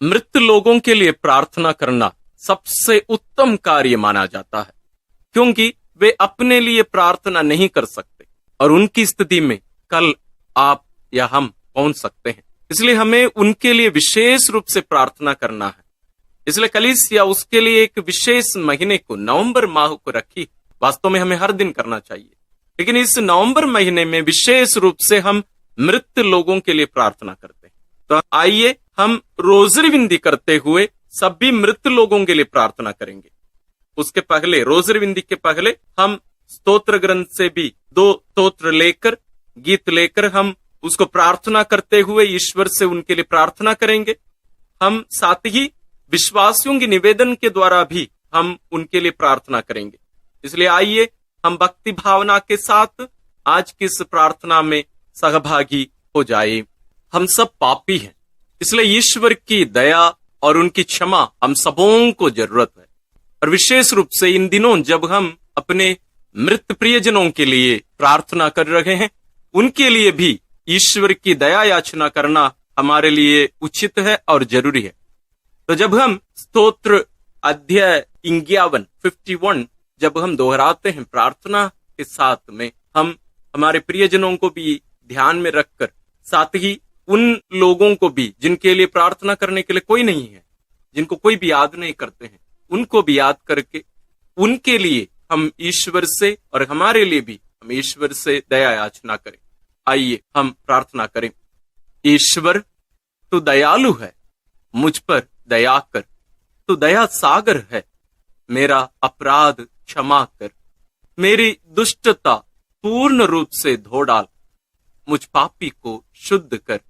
मृत लोगों के लिए प्रार्थना करना सबसे उत्तम कार्य माना जाता है, क्योंकि वे अपने लिए प्रार्थना नहीं कर सकते और उनकी स्थिति में कल आप या हम पहुंच सकते हैं। इसलिए हमें उनके लिए विशेष रूप से प्रार्थना करना है। इसलिए कलीसिया उसके लिए एक विशेष महीने को, नवंबर माह को रखी। वास्तव में हमें हर दिन करना चाहिए, लेकिन इस नवंबर महीने में विशेष रूप से हम मृत लोगों के लिए प्रार्थना करते हैं। तो आइए हम रोजरी विनती करते हुए सभी मृत लोगों के लिए प्रार्थना करेंगे। उसके पहले, रोजरी विनती के पहले, हम स्तोत्र ग्रंथ से भी 2 स्तोत्र लेकर, गीत लेकर हम उसको प्रार्थना करते हुए ईश्वर से उनके लिए प्रार्थना करेंगे। हम साथ ही विश्वासियों के निवेदन के द्वारा भी हम उनके लिए प्रार्थना करेंगे। इसलिए आइए हम भक्ति भावना के साथ आज की इस प्रार्थना में सहभागी हो जाए। हम सब पापी हैं, इसलिए ईश्वर की दया और उनकी क्षमा हम सबों को जरूरत है। और विशेष रूप से इन दिनों जब हम अपने मृत प्रियजनों के लिए प्रार्थना कर रहे हैं, उनके लिए भी ईश्वर की दया याचना करना हमारे लिए उचित है और जरूरी है। तो जब हम स्तोत्र अध्याय 51 जब हम दोहराते हैं प्रार्थना के साथ में, हम हमारे प्रियजनों को भी ध्यान में रखकर, साथ ही उन लोगों को भी जिनके लिए प्रार्थना करने के लिए कोई नहीं है, जिनको कोई भी याद नहीं करते हैं, उनको भी याद करके उनके लिए हम ईश्वर से और हमारे लिए भी हम ईश्वर से दया याचना करें। आइए हम प्रार्थना करें। ईश्वर, तू दयालु है, मुझ पर दया कर। तू दया सागर है, मेरा अपराध क्षमा कर। मेरी दुष्टता पूर्ण रूप से धो डाल, मुझ पापी को शुद्ध कर।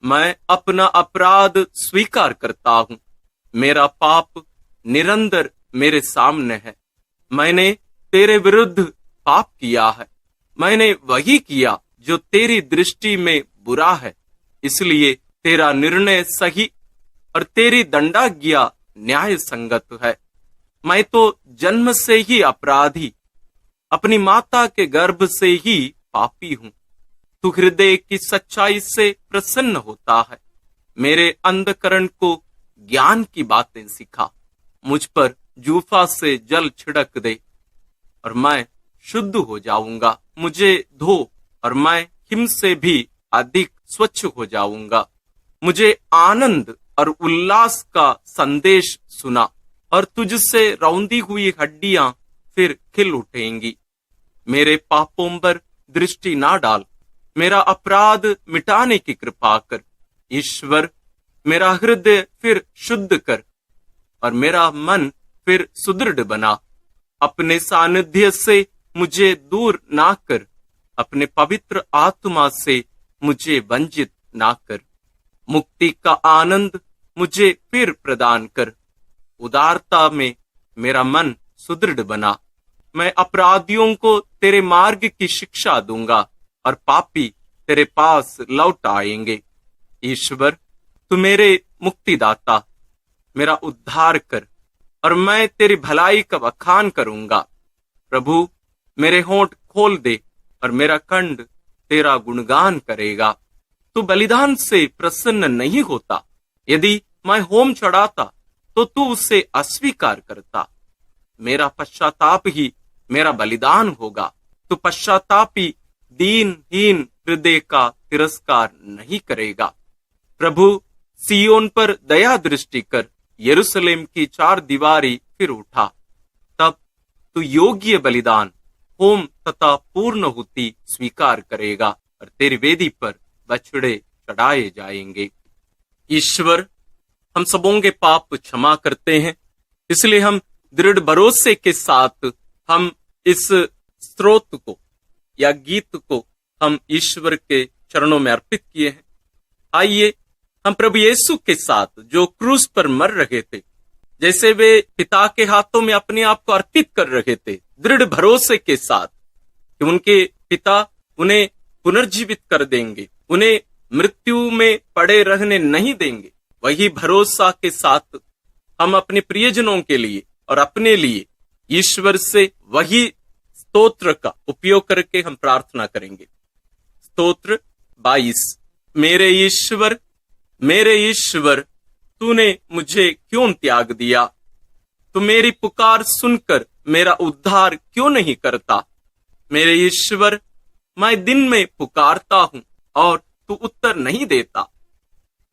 मैं अपना अपराध स्वीकार करता हूं, मेरा पाप निरंतर मेरे सामने है। मैंने तेरे विरुद्ध पाप किया है, मैंने वही किया जो तेरी दृष्टि में बुरा है। इसलिए तेरा निर्णय सही और तेरी दंडाज्ञा न्याय संगत है। मैं तो जन्म से ही अपराधी, अपनी माता के गर्भ से ही पापी हूं। तू हृदय की सच्चाई से प्रसन्न होता है। मेरे अंधकरण को ज्ञान की बातें सिखा। मुझ पर जूफा से जल छिड़क दे और मैं शुद्ध हो जाऊंगा। मुझे धो और मैं हिम से भी अधिक स्वच्छ हो जाऊंगा। मुझे आनंद और उल्लास का संदेश सुना और तुझसे रौंदी हुई हड्डियां फिर खिल उठेंगी। मेरे पापों पर दृष्टि ना डाल, मेरा अपराध मिटाने की कृपा कर। ईश्वर, मेरा हृदय फिर शुद्ध कर और मेरा मन फिर सुदृढ़ बना। अपने सानिध्य से मुझे दूर ना कर, अपने पवित्र आत्मा से मुझे वंचित ना कर। मुक्ति का आनंद मुझे फिर प्रदान कर। उदारता में मेरा मन सुदृढ़ बना। मैं अपराधियों को तेरे मार्ग की शिक्षा दूंगा और पापी तेरे पास लौट आएंगे। ईश्वर, तू मेरे मुक्तिदाता, मेरा उद्धार कर और मैं तेरी भलाई का बखान करूंगा। प्रभु, मेरे होंठ खोल दे और मेरा कंठ तेरा गुणगान करेगा। तू बलिदान से प्रसन्न नहीं होता। यदि मैं होम चढ़ाता तो तू उसे अस्वीकार करता। मेरा पश्चाताप ही मेरा बलिदान होगा। तू पश्चातापी दीनहीन हृदय का तिरस्कार नहीं करेगा। प्रभु, सियोन पर दया दृष्टि कर, यरूशलेम की 4 दीवारी फिर उठा। तब तू योग्य बलिदान, होम तथा पूर्णहुति स्वीकार करेगा और तेरी वेदी पर बछड़े चढ़ाए जाएंगे। ईश्वर, हम सबों के पाप क्षमा करते हैं, इसलिए हम दृढ़ भरोसे के साथ हम इस स्तोत्र को या गीत को हम ईश्वर के चरणों में अर्पित किए हैं। आइए हम प्रभु यीशु के साथ जो क्रूस पर मर रहे थे, जैसे वे पिता के हाथों में अपने आप को अर्पित कर रहे थे, दृढ़ भरोसे के साथ कि उनके पिता उन्हें पुनर्जीवित कर देंगे, उन्हें मृत्यु में पड़े रहने नहीं देंगे, वही भरोसा के साथ हम अपने प्रियजनों के लिए और अपने लिए ईश्वर से वही स्तोत्र का उपयोग करके हम प्रार्थना करेंगे। स्तोत्र 22। मेरे ईश्वर, तूने मुझे क्यों त्याग दिया? तू मेरी पुकार सुनकर मेरा उद्धार क्यों नहीं करता? मेरे ईश्वर, मैं दिन में पुकारता हूँ और तू उत्तर नहीं देता।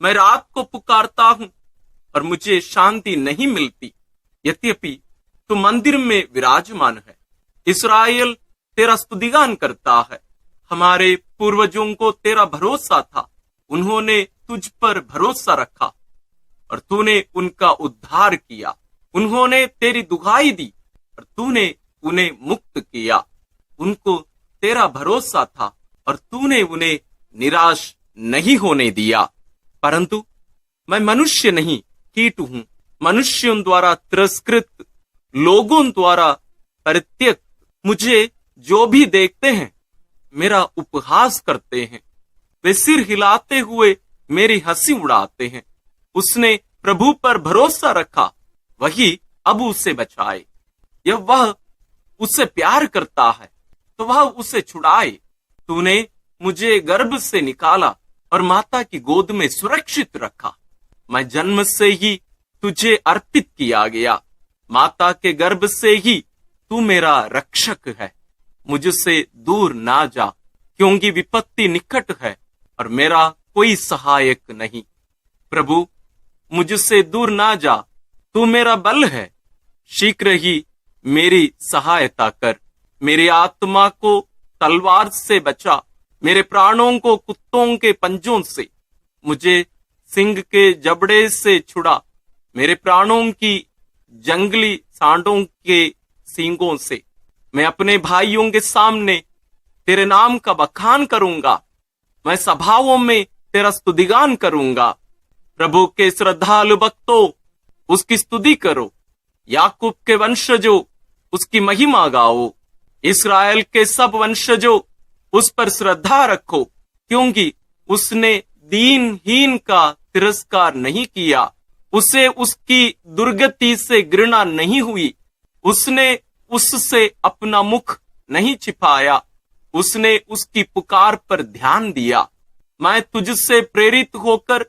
मैं रात को पुकारता हूँ और मुझे शांति नहीं मिलती। यद्यपि तू मंदिर में विराजमान है। इस्राएल तेरा स्तुतिगान करता है। हमारे पूर्वजों को तेरा भरोसा था, उन्होंने तुझ पर भरोसा रखा और तूने उनका उद्धार किया। उन्होंने तेरी दुहाई दी और तूने उन्हें मुक्त किया। उनको तेरा भरोसा था और तूने उन्हें निराश नहीं होने दिया। परंतु मैं मनुष्य नहीं, कीट हूं, मनुष्यों द्वारा तिरस्कृत, लोगों द्वारा परित्यक्त। मुझे जो भी देखते हैं मेरा उपहास करते हैं। वे सिर हिलाते हुए मेरी हंसी उड़ाते हैं। उसने प्रभु पर भरोसा रखा, वही अब उसे बचाए। यह वह उससे प्यार करता है तो वह उसे छुड़ाए। तूने मुझे गर्भ से निकाला और माता की गोद में सुरक्षित रखा। मैं जन्म से ही तुझे अर्पित किया गया। माता के गर्भ से ही तू मेरा रक्षक है। मुझसे दूर ना जा, क्योंकि विपत्ति निकट है और मेरा कोई सहायक नहीं। प्रभु, मुझसे दूर ना जा, तू मेरा बल है। शीघ्र ही मेरी सहायता कर। मेरी आत्मा को तलवार से बचा, मेरे प्राणों को कुत्तों के पंजों से। मुझे सिंह के जबड़े से छुड़ा, मेरे प्राणों की जंगली सांडों के सींगों से। मैं अपने भाइयों के सामने तेरे नाम का बखान करूंगा। मैं सभाओं में तेरा स्तुतिगान करूंगा। प्रभु के श्रद्धालु भक्तों, उसकी स्तुति करो। याकूब के वंशजों, उसकी महिमा गाओ। इस्राएल के सब वंशजों, उस पर श्रद्धा रखो, क्योंकि उसने दीनहीन का तिरस्कार नहीं किया। उसे उसकी दुर्गति से घृणा नहीं हुई। उसने उससे अपना मुख नहीं छिपाया। उसने उसकी पुकार पर ध्यान दिया। मैं तुझसे प्रेरित होकर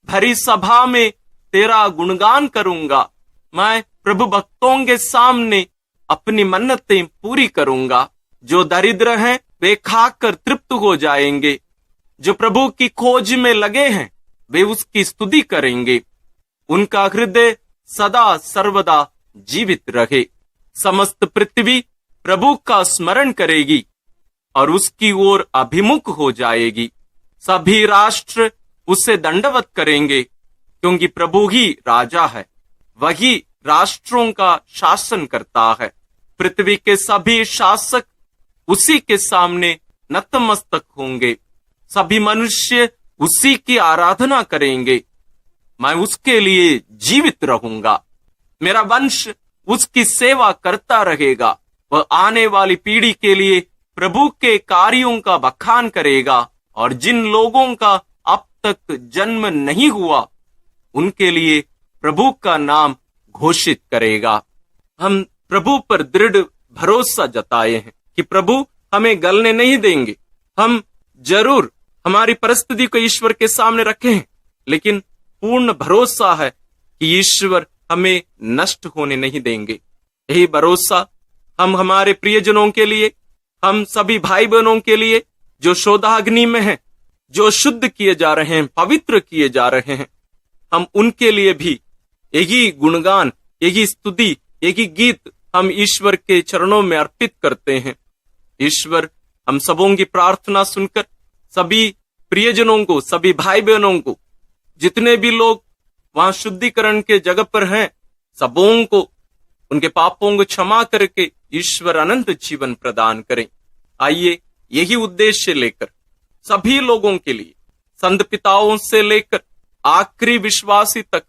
भरी सभा में तेरा गुणगान करूंगा। मैं प्रभु भक्तों के सामने अपनी मन्नतें पूरी करूंगा। जो दरिद्र हैं वे खाकर तृप्त हो जाएंगे। जो प्रभु की खोज में लगे हैं वे उसकी स्तुति करेंगे। उनका हृदय सदा सर्वदा जीवित रहे। समस्त पृथ्वी प्रभु का स्मरण करेगी और उसकी ओर अभिमुख हो जाएगी। सभी राष्ट्र उसे दंडवत करेंगे, क्योंकि प्रभु ही राजा है। वही राष्ट्रों का शासन करता है। पृथ्वी के सभी शासक उसी के सामने नतमस्तक होंगे। सभी मनुष्य उसी की आराधना करेंगे। मैं उसके लिए जीवित रहूंगा। मेरा वंश उसकी सेवा करता रहेगा। वह आने वाली पीढ़ी के लिए प्रभु के कार्यों का बखान करेगा और जिन लोगों का अब तक जन्म नहीं हुआ उनके लिए प्रभु का नाम घोषित करेगा। हम प्रभु पर दृढ़ भरोसा जताए हैं कि प्रभु हमें गलने नहीं देंगे। हम जरूर हमारी परिस्थिति को ईश्वर के सामने रखे हैं, लेकिन पूर्ण भरोसा है कि ईश्वर हमें नष्ट होने नहीं देंगे। यही भरोसा हम हमारे प्रियजनों के लिए, हम सभी भाई बहनों के लिए जो शोधाग्नि में हैं, जो शुद्ध किए जा रहे हैं, पवित्र किए जा रहे हैं, हम उनके लिए भी यही गुणगान, यही स्तुति, यही गीत हम ईश्वर के चरणों में अर्पित करते हैं। ईश्वर हम सबों की प्रार्थना सुनकर सभी प्रियजनों को, सभी भाई बहनों को, जितने भी लोग वहां शुद्धिकरण के जगह पर हैं, सबों को उनके पापों को क्षमा करके ईश्वर अनंत जीवन प्रदान करें। आइए यही उद्देश्य लेकर सभी लोगों के लिए, संत पिताओं से लेकर आखिरी विश्वासी तक,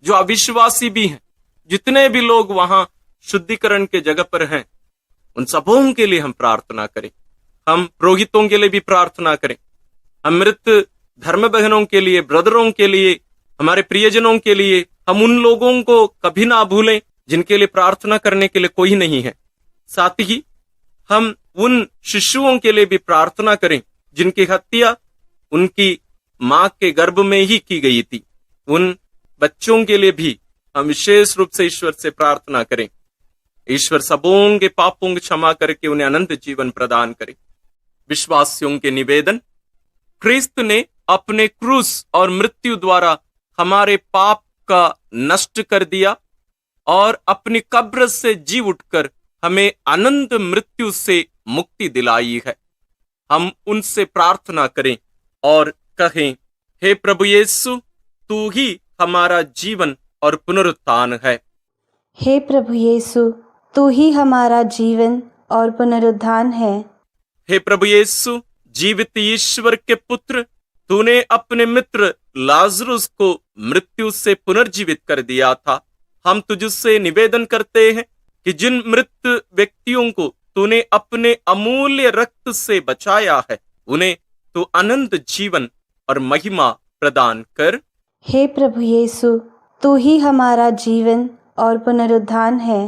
जो अविश्वासी भी हैं, जितने भी लोग वहां शुद्धिकरण के जगह पर हैं, उन सबों के लिए हम प्रार्थना करें। हम पुरोहितों के लिए भी प्रार्थना करें। हम मृत धर्म बहनों के लिए, ब्रदरों के लिए, हमारे प्रियजनों के लिए, हम उन लोगों को कभी ना भूलें जिनके लिए प्रार्थना करने के लिए कोई नहीं है। साथ ही हम उन शिशुओं के लिए भी प्रार्थना करें जिनकी हत्या उनकी मां के गर्भ में ही की गई थी। उन बच्चों के लिए भी हम विशेष रूप से ईश्वर से प्रार्थना करें। ईश्वर सबों के पापों की क्षमा करके उन्हें अनंत जीवन प्रदान करे। विश्वासियों के निवेदन, क्रिस्त ने अपने क्रूस और मृत्यु द्वारा हमारे पाप का नष्ट कर दिया और अपनी कब्र से जी उठकर हमें अनंत मृत्यु से मुक्ति दिलाई है। हम उनसे प्रार्थना करें और कहें, हे प्रभु यीशु, तू ही हमारा जीवन और पुनरुत्थान है। हे प्रभु यीशु, तू ही हमारा जीवन और पुनरुत्थान है। हे प्रभु यीशु, जीवित ईश्वर के पुत्र, तूने अपने मित्र लाजरुस को मृत्यु से पुनर्जीवित कर दिया था। हम तुझसे निवेदन करते हैं कि जिन मृत व्यक्तियों को तूने अपने अमूल्य रक्त से बचाया है, उन्हें तू अनंत जीवन और महिमा प्रदान कर। हे प्रभु यीशु, तू ही हमारा जीवन और पुनरुत्थान है।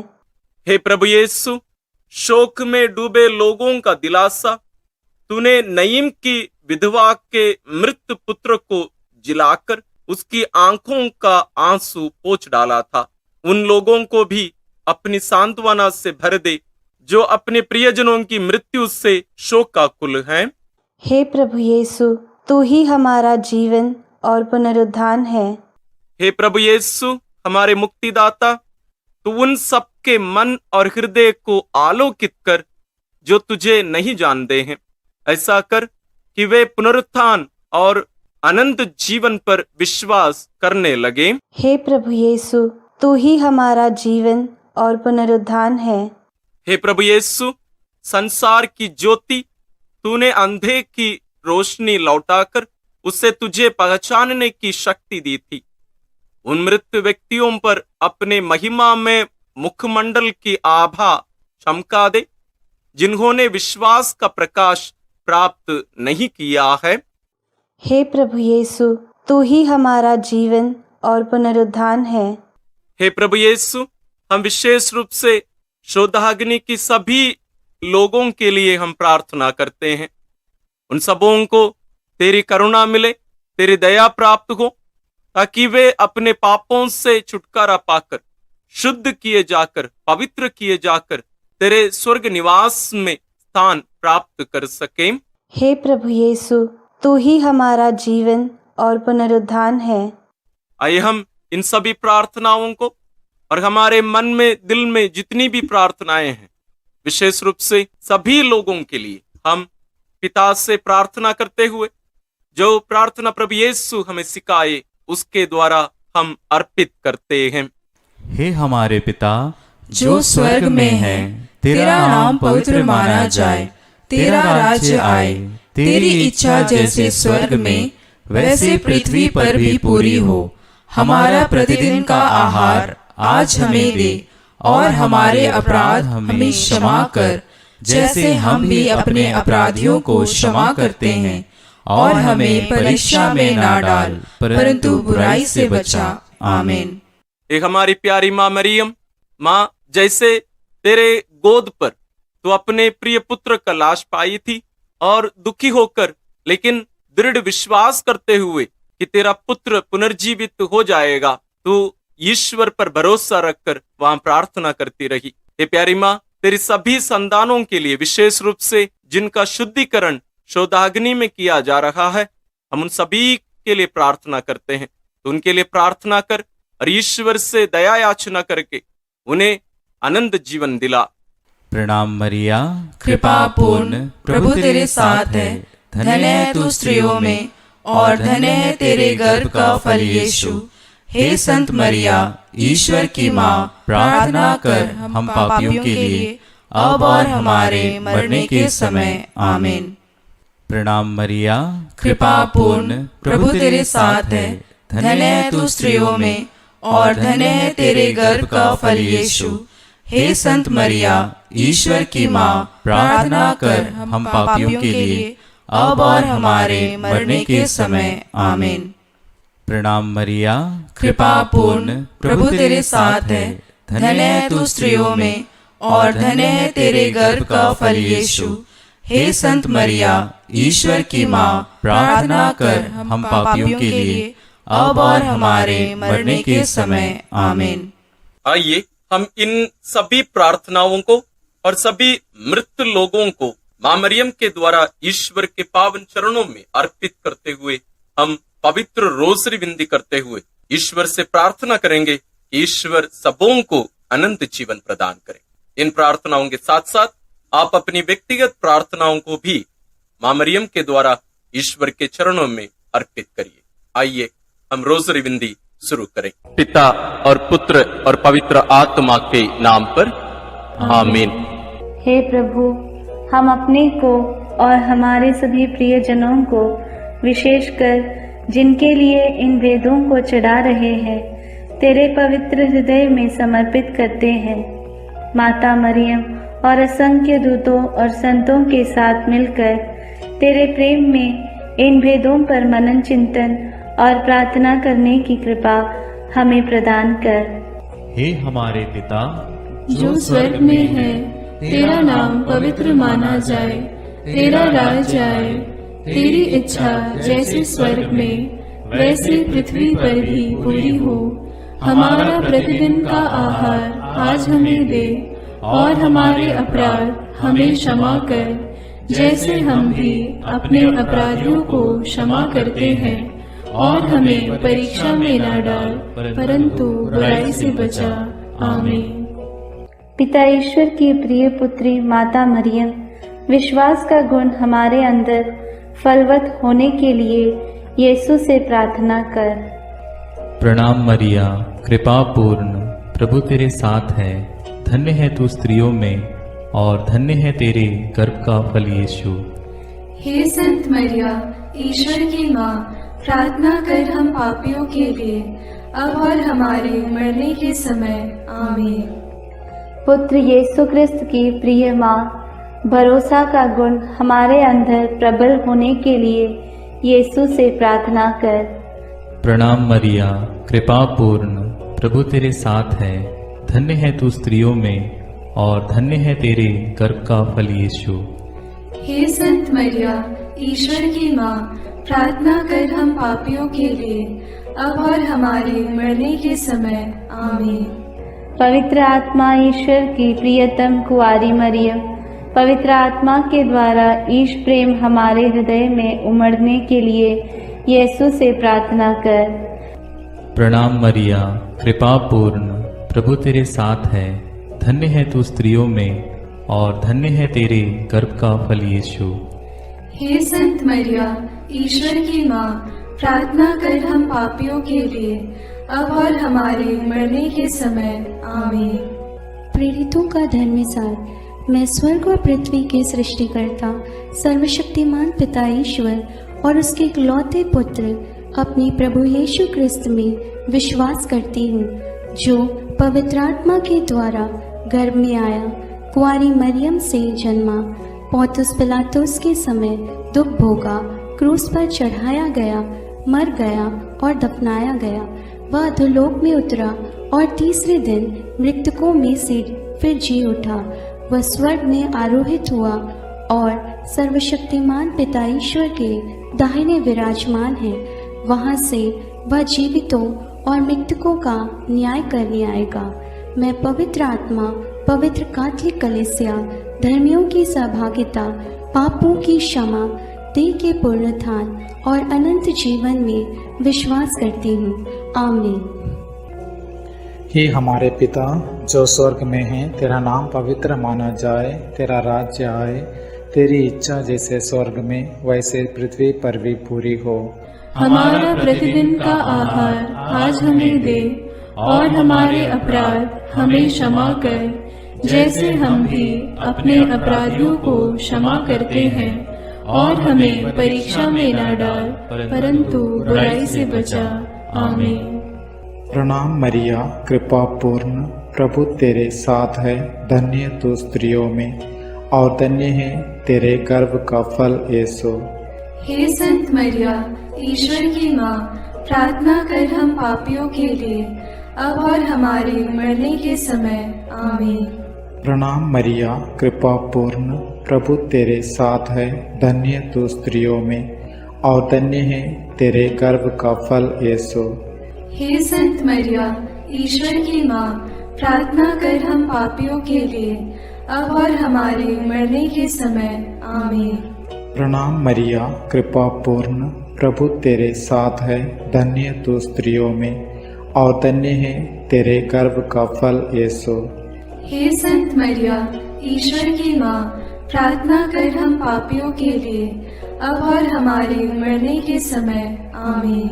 हे प्रभु यीशु, शोक में डूबे लोगों का दिलासा, तूने नईम की विधवा के मृत पुत्र को जिलाकर उसकी आंखों का आंसू पोंछ डाला था। उन लोगों को भी अपनी सांत्वना से भर दे जो अपने प्रियजनों की मृत्यु से शोकाकुल हैं। हे प्रभु यीशु, तू ही हमारा जीवन और पुनरुत्थान है। हे प्रभु यीशु, हमारे मुक्तिदाता, तू उन सबके मन और हृदय को आलोकित कर जो तुझे नहीं जानते हैं। ऐसा कर कि वे पुनरुत्थान और अनंत जीवन पर विश्वास करने लगे। हे प्रभु यीशु, तू ही हमारा जीवन और पुनरुत्थान है। हे प्रभु यीशु, संसार की ज्योति, तूने अंधे की रोशनी लौटाकर उसे तुझे पहचानने की शक्ति दी थी। उन मृत व्यक्तियों पर अपने महिमा में मुखमंडल की आभा चमका दे जिन्होंने विश्वास का प्रकाश प्राप्त नहीं किया है। हे प्रभु यीशु, तू ही हमारा जीवन और पुनरुत्थान है। हे प्रभु यीशु, हम विशेष रूप से शोधाग्नि की सभी लोगों के लिए हम प्रार्थना करते हैं। उन सबों को तेरी करुणा मिले, तेरी दया प्राप्त हो, ताकि वे अपने पापों से छुटकारा पाकर शुद्ध किए जाकर, पवित्र किए जाकर तेरे स्वर्ग निवास में स्थान प्राप्त कर सकें। हे प्रभु यीशु, तू ही हमारा जीवन और पुनरुत्थान है। आइए हम इन सभी प्रार्थनाओं को और हमारे मन में, दिल में जितनी भी प्रार्थनाएं हैं, विशेष रूप से सभी लोगों के लिए हम पिता से प्रार्थना करते हुए जो प्रार्थना प्रभु यीशु हमें सिखाए उसके द्वारा हम अर्पित करते हैं। हे हमारे पिता जो स्वर्ग में है, तेरा नाम पवित्र माना जाए, तेरा राज्य आए, तेरी इच्छा जैसे स्वर्ग में वैसे पृथ्वी पर भी पूरी हो। हमारा प्रतिदिन का आहार आज हमें दे और हमारे अपराध हमें क्षमा कर, जैसे हम भी अपने अपराधियों को क्षमा करते हैं, और हमें परीक्षा में ना डाल, परंतु बुराई से बचा। आमीन। एक हमारी प्यारी माँ मरियम, माँ, जैसे तेरे गोद पर तो अपने प्रिय पुत्र का लाश पाई थी और दुखी होकर लेकिन दृढ़ विश्वास करते हुए कि तेरा पुत्र पुनर्जीवित हो जाएगा, तो ईश्वर पर भरोसा रखकर वहां प्रार्थना करती रही। हे प्यारी माँ, तेरी सभी संतानों के लिए, विशेष रूप से जिनका शुद्धिकरण शोधाग्नि में किया जा रहा है, हम उन सभी के लिए प्रार्थना करते हैं। तो उनके लिए प्रार्थना कर और ईश्वर से दया याचना करके उन्हें अनंत जीवन दिला। प्रणाम मरिया, कृपा पूर्ण, प्रभु तेरे साथ है। धन्य है तू स्त्रियों में और धन्य है तेरे गर्भ का फल यीशु। हे संत मरिया, ईश्वर की माँ, प्रार्थना कर हम पापियों के लिए अब और हमारे मरने के समय। आमीन। प्रणाम मरिया, कृपा पूर्ण, प्रभु तेरे साथ है। धन्य है तू स्त्रियों में और धन्य है तेरे गर्भ का फल यीशु। हे संत मरिया, ईश्वर की माँ, प्रार्थना कर हम पापियों के लिए अब और हमारे मरने के समय। आमीन। प्रणाम मरिया, कृपा पूर्ण, प्रभु तेरे साथ है। धन्य है तू स्त्रियों में और धन्य है तेरे गर्भ का फल यीशु। हे संत मरिया, ईश्वर की माँ, प्रार्थना कर हम पापियों के लिए अब और हमारे मरने के समय आमीन। आइए हम इन सभी प्रार्थनाओं को और सभी मृत लोगों को मां मरियम के द्वारा ईश्वर के पावन चरणों में अर्पित करते हुए हम पवित्र रोसरी विनती करते हुए ईश्वर से प्रार्थना करेंगे कि ईश्वर सबों को अनंत जीवन प्रदान करे। इन प्रार्थनाओं के साथ साथ आप अपनी व्यक्तिगत प्रार्थनाओं को भी मां मरियम के द्वारा ईश्वर के चरणों में अर्पित करिए। आइए हम रोसरी विनती शुरू करें। पिता और पुत्र और पवित्र आत्मा के नाम पर आमीन। हे प्रभु, हम अपने को और हमारे सभी प्रियजनों को, विशेषकर जिनके लिए इन वेदों को चढ़ा रहे हैं, तेरे पवित्र हृदय में समर्पित करते हैं। माता मरियम और असंख्य दूतों और संतों के साथ मिलकर तेरे प्रेम में इन भेदों पर मनन चिंतन और प्रार्थना करने की कृपा हमें प्रदान कर। हे हमारे पिता जो स्वर्ग में है, तेरा नाम पवित्र माना जाए, तेरा राज्य आए, तेरी इच्छा जैसे स्वर्ग में वैसे पृथ्वी पर भी पूरी हो। हमारा प्रतिदिन का आहार आज हमें दे, और हमारे अपराध हमें क्षमा कर, जैसे हम भी अपने अपराधियों को क्षमा करते हैं, और हमें परीक्षा में न डाल, परंतु बुराई से बचा। आमीन। पिता ईश्वर की प्रिय पुत्री माता मरियम, विश्वास का गुण हमारे अंदर फलवत होने के लिए यीशु से प्रार्थना कर। प्रणाम मरिया, कृपा पूर्ण, प्रभु तेरे साथ है। धन्य है तू स्त्रियों में, और धन्य है तेरे गर्भ का फल यीशु। हे संत मरिया, ईश्वर की माँ, प्रार्थना कर हम पापियों के लिए, अब और हमारे मरने के समय। आमीन। पुत्र यीशु क्रिस्त की प्रिय माँ, भरोसा का गुण हमारे अंदर प्रबल होने के लिए यीशु से प्रार्थना कर। प्रणाम मरिया, कृपा पूर्ण, प्रभु तेरे साथ है। धन्य है तू स्त्रियों में, और धन्य है तेरे गर्भ का फल यीशु। हे संत मरिया, ईश्वर की माँ, प्रार्थना कर हम पापियों के लिए, अब और हमारे मरने के समय। आमीन। पवित्र आत्मा ईश्वर की प्रियतम कुंवारी मरियम, पवित्र आत्मा के द्वारा ईश प्रेम हमारे हृदय में उमड़ने के लिए यीशु से प्रार्थना कर। प्रणाम मरिया, कृपा पूर्ण, प्रभु तेरे साथ है। धन्य है तू स्त्रियों में, और धन्य है तेरे गर्भ का फल यीशु। हे संत मरिया, ईश्वर की माँ, प्रार्थना कर हम पापियों के लिए, अब और हमारे मरने के समय। आमीन। प्रेरितों का धर्मसार। मैं स्वर्ग और पृथ्वी के सृष्टिकर्ता सर्वशक्तिमान पिता ईश्वर और उसके इकलौते पुत्र अपने प्रभु यीशु क्रिस्त में विश्वास करती हूँ, जो पवित्र आत्मा के द्वारा गर्भ में आया, कुंवारी मरियम से जन्मा, पौंतुस पिलातुस के समय दुख भोगा, क्रूस पर चढ़ाया गया, मर गया और दफनाया गया। वह अधोलोक में उतरा और तीसरे दिन मृतकों में से फिर जी उठा। वह स्वर्ग में आरोहित हुआ और सर्वशक्तिमान पिता ईश्वर के दाहिने विराजमान है। वहां से वह जीवितों और मृतकों का न्याय करने आएगा। मैं पवित्र आत्मा, पवित्र कैथोलिक कलीसिया, धर्मियों की सहभागिता, पापों की क्षमा, देह के पुनरुत्थान और अनंत जीवन में विश्वास करती हूँ। आमीन। हे हमारे पिता जो स्वर्ग में है, तेरा नाम पवित्र माना जाए, तेरा राज्य आए, तेरी इच्छा जैसे स्वर्ग में वैसे पृथ्वी पर भी पूरी हो। हमारा प्रतिदिन का आहार आज हमें दे, और हमारे अपराध हमें क्षमा कर, जैसे हम भी अपने अपराधियों को क्षमा करते हैं, और हमें परीक्षा में न डाल, परंतु बुराई से बचा। आमीन। प्रणाम मरिया, कृपा पूर्ण, प्रभु तेरे साथ है। धन्य तू स्त्रियों में, और धन्य है तेरे गर्भ का फल यीशु। हे संत मरिया, ईश्वर की माँ, प्रार्थना कर हम पापियों के लिए, अब और हमारे मरने के समय। आमीन। प्रणाम मरिया, कृपा पूर्ण, प्रभु तेरे साथ है। धन्य तू स्त्रियों में, और धन्य है तेरे गर्भ का फल यीशु। हे संत मरिया, ईश्वर की माँ, प्रार्थना कर हम पापियों के लिए, अब और हमारे मरने के समय। आमीन। प्रणाम मरिया, कृपा पूर्ण, प्रभु तेरे साथ है, धन्य तू स्त्रियों में और धन्य है तेरे गर्भ का फल यीशु। हे संत मरिया, ईश्वर की माँ, प्रार्थना कर हम पापियों के लिए, अब और हमारे मरने के समय। आमीन।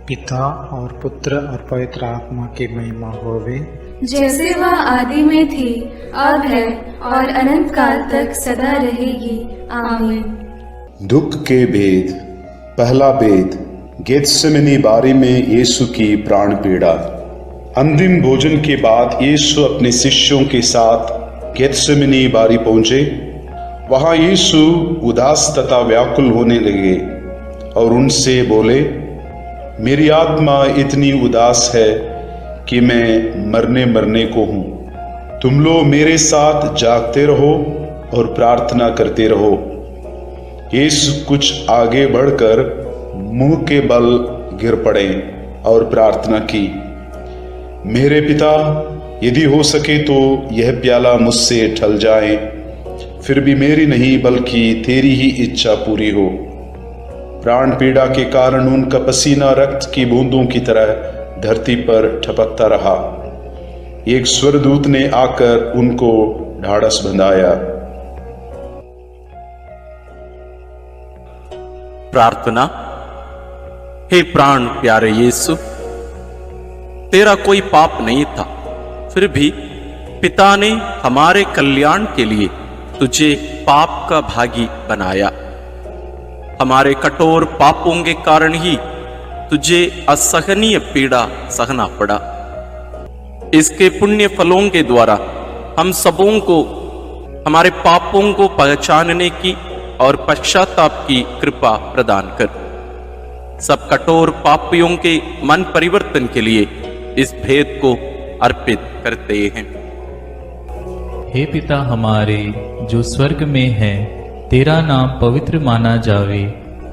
पिता और पुत्र और पवित्र आत्मा की महिमा होवे, जैसे वह आदि में थी, अब है और अनंत काल तक सदा रहेगी। आमीन। दुख के भेद। पहला भेद, गेत्सेमनी बारी में यीशु की प्राण पीड़ा। अंतिम भोजन के बाद यीशु अपने शिष्यों के साथ गेत्सेमनी बारी पहुंचे। वहां यीशु उदास तथा व्याकुल होने लगे और उनसे बोले, मेरी आत्मा इतनी उदास है कि मैं मरने को हूं। तुम लोग मेरे साथ जागते रहो और प्रार्थना करते रहो। यीशु कुछ आगे बढ़कर मुंह के बल गिर पड़े और प्रार्थना की, मेरे पिता, यदि हो सके तो यह प्याला मुझसे टल जाए, फिर भी मेरी नहीं बल्कि तेरी ही इच्छा पूरी हो। प्राण पीड़ा के कारण उनका पसीना रक्त की बूंदों की तरह धरती पर टपकता रहा। एक स्वर्गदूत ने आकर उनको ढाढ़स बंधाया। प्रार्थना। हे प्राण प्यारे यीशु, तेरा कोई पाप नहीं था, फिर भी पिता ने हमारे कल्याण के लिए तुझे पाप का भागी बनाया। हमारे कठोर पापों के कारण ही तुझे असहनीय पीड़ा सहना पड़ा। इसके पुण्य फलों के द्वारा हम सबों को हमारे पापों को पहचानने की और पश्चाताप की कृपा प्रदान कर। सब कठोर पापियों के मन परिवर्तन के लिए इस भेद को अर्पित करते हैं। हे पिता हमारे जो स्वर्ग में है, तेरा नाम पवित्र माना जावे,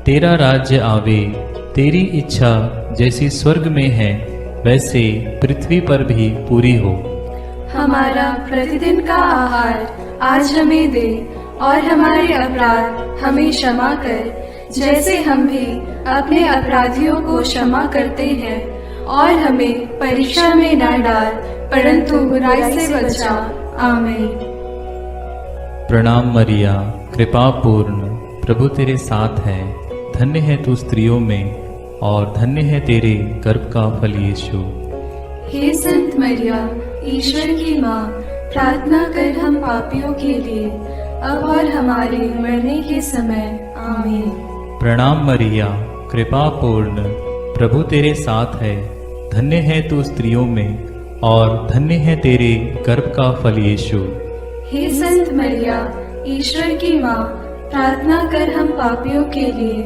तेरा राज्य आवे, तेरी इच्छा जैसी स्वर्ग में है वैसे पृथ्वी पर भी पूरी हो। हमारा प्रतिदिन का आहार आज हमें दे, और हमारे अपराध हमें क्षमा कर, जैसे हम भी अपने अपराधियों को क्षमा करते हैं, और हमें परीक्षा में न डाल, परंतु बुराई से बचा। आमीन। प्रणाम मरिया, कृपा पूर्ण, प्रभु तेरे साथ है, धन्य है तू स्त्रियों में और धन्य है तेरे गर्भ का फल यीशु। हे संत मरिया, ईश्वर की माँ, प्रार्थना कर हम पापियों के लिए, अब और हमारे मरने के समय। आमीन। प्रणाम मरिया, कृपा पूर्ण, प्रभु तेरे साथ है, धन्य है तू स्त्रियों में और धन्य है तेरे गर्भ का फल यीशु। हे संत मरिया, ईश्वर की माँ, प्रार्थना कर हम पापियों के लिए,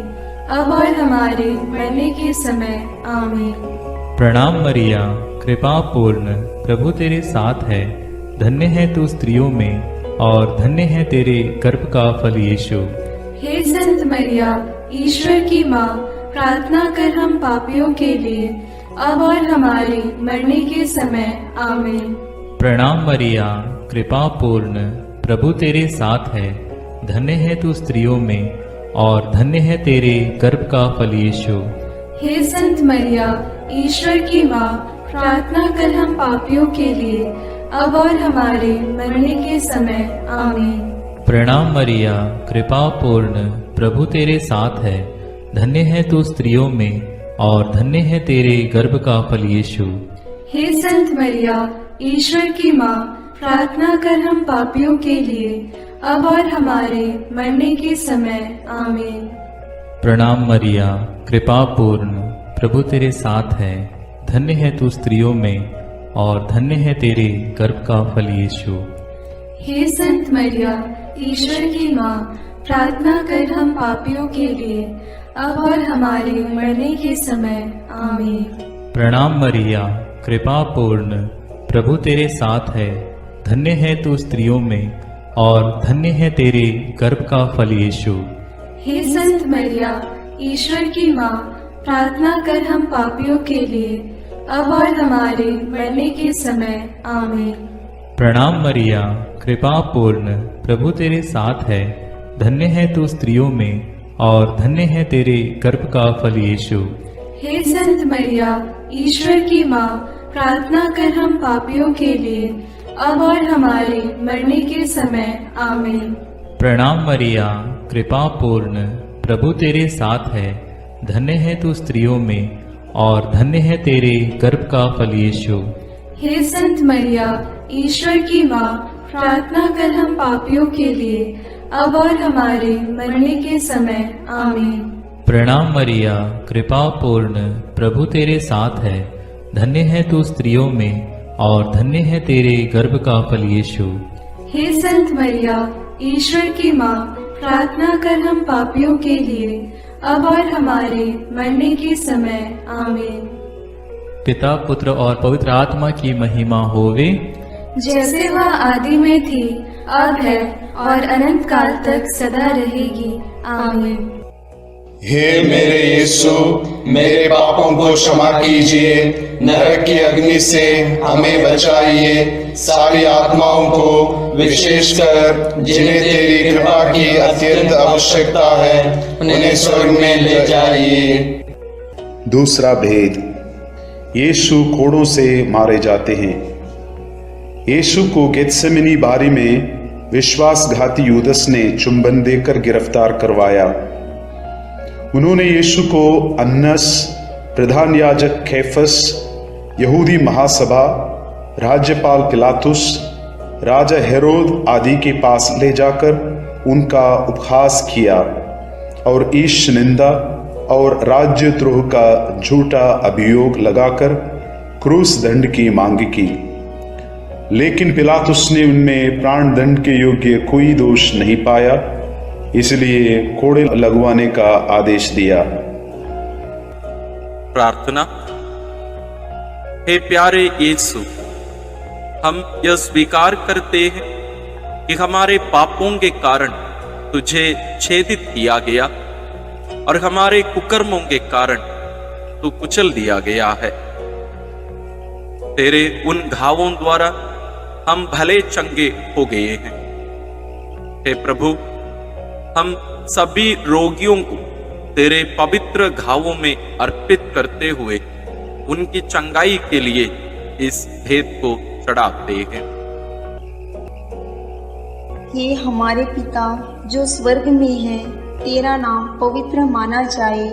अब और हमारे मरने के समय। आमीन। प्रणाम मरिया, कृपा पूर्ण, प्रभु तेरे साथ है, धन्य है तू स्त्रियों में और धन्य है तेरे गर्भ का फल यीशु। हे संत मरिया, ईश्वर की माँ, प्रार्थना कर हम पापियों के लिए, अब और हमारे मरने के समय। आमीन। प्रणाम मरिया, कृपा पूर्ण, प्रभु तेरे साथ है, धन्य है तू स्त्रियों में और धन्य है तेरे गर्भ का फल यीशु। हे संत मरिया, ईश्वर की माँ, प्रार्थना कर हम पापियों के लिए, अब और हमारे मरने के समय। आमीन। प्रणाम मरिया, कृपा पूर्ण, प्रभु तेरे साथ है, धन्य है तू स्त्रियों में और धन्य है तेरे गर्भ का फल यीशु। हे संत मरिया, ईश्वर की माँ, प्रार्थना कर हम पापियों के लिए, अब और हमारे मरने के समय। आमीन। प्रणाम मरिया, कृपा पूर्ण, प्रभु तेरे साथ है, धन्य है तू स्त्रियों में और धन्य है तेरे गर्भ का फल यीशु। हे संत मरिया, ईश्वर की माँ, प्रार्थना कर हम पापियों के लिए, अब और हमारे मरने के समय। आमीन। प्रणाम मरिया, कृपा पूर्ण, प्रभु तेरे साथ है, धन्य है तू स्त्रियों में और धन्य है तेरे गर्भ का फल यीशु। हे संत मरिया, ईश्वर की माँ, प्रार्थना कर हम पापियों के लिए, अब और हमारे मरने के समय। आमीन। प्रणाम मरिया, कृपा पूर्ण, प्रभु तेरे साथ है। धन्य है तू स्त्रियों में और धन्य है तेरे गर्भ का फल यीशु। हे संत मरिया, ईश्वर की माँ, प्रार्थना कर हम पापियों के लिए, अब और हमारे मरने के समय। आमीन। प्रणाम मरिया, कृपा पूर्ण, प्रभु तेरे साथ है। धन्य है तू स्त्रियों में और धन्य है तेरे गर्भ का फल यीशु। हे संत मरिया, ईश्वर की माँ, प्रार्थना कर हम पापियों के लिए, अब और हमारे मरने के समय। आमीन। प्रणाम मरिया, कृपा पूर्ण, प्रभु तेरे साथ है। धन्य है तू स्त्रियों में और धन्य है तेरे गर्भ का फल यीशु। हे संत मरिया, ईश्वर की माँ, प्रार्थना कर हम पापियों के लिए, अब और हमारे मरने के समय। आमीन। पिता, पुत्र और पवित्र आत्मा की महिमा होवे, जैसे वह आदि में थी, अब है और अनंत काल तक सदा रहेगी। आमीन। हे मेरे यीशु, मेरे पापों को क्षमा कीजिए, नरक की अग्नि से हमें बचाइए, सारी आत्माओं को, विशेषकर जिन्हें तेरी कृपा की अत्यंत आवश्यकता है, उन्हें स्वर्ग में ले जाइए। दूसरा भेद, यीशु कोड़ों से मारे जाते हैं। यीशु को गेत्सेमनी बारी में विश्वासघाती यूदस ने चुंबन देकर गिरफ्तार करवाया। उन्होंने यीशु को अन्नस, प्रधान याजक कैफस, यहूदी महासभा, राज्यपाल पिलातुस, राजा हेरोद आदि के पास ले जाकर उनका उपहास किया और ईश निंदा और राज्यद्रोह का झूठा अभियोग लगाकर क्रूस दंड की मांग की। लेकिन पिलातुस ने उनमें प्राण दंड के योग्य कोई दोष नहीं पाया, इसलिए कोड़े लगवाने का आदेश दिया। प्रार्थना। हे प्यारे यीशु, हम यह स्वीकार करते हैं कि हमारे पापों के कारण तुझे छेदित किया गया और हमारे कुकर्मों के कारण तू कुचल दिया गया है। तेरे उन घावों द्वारा हम भले चंगे हो गए हैं। हे प्रभु, हम सभी रोगियों को तेरे पवित्र घावों में अर्पित करते हुए उनकी चंगाई के लिए इस भेद को चढ़ाते हैं। हे हमारे पिता जो स्वर्ग में है, तेरा नाम पवित्र माना जाए,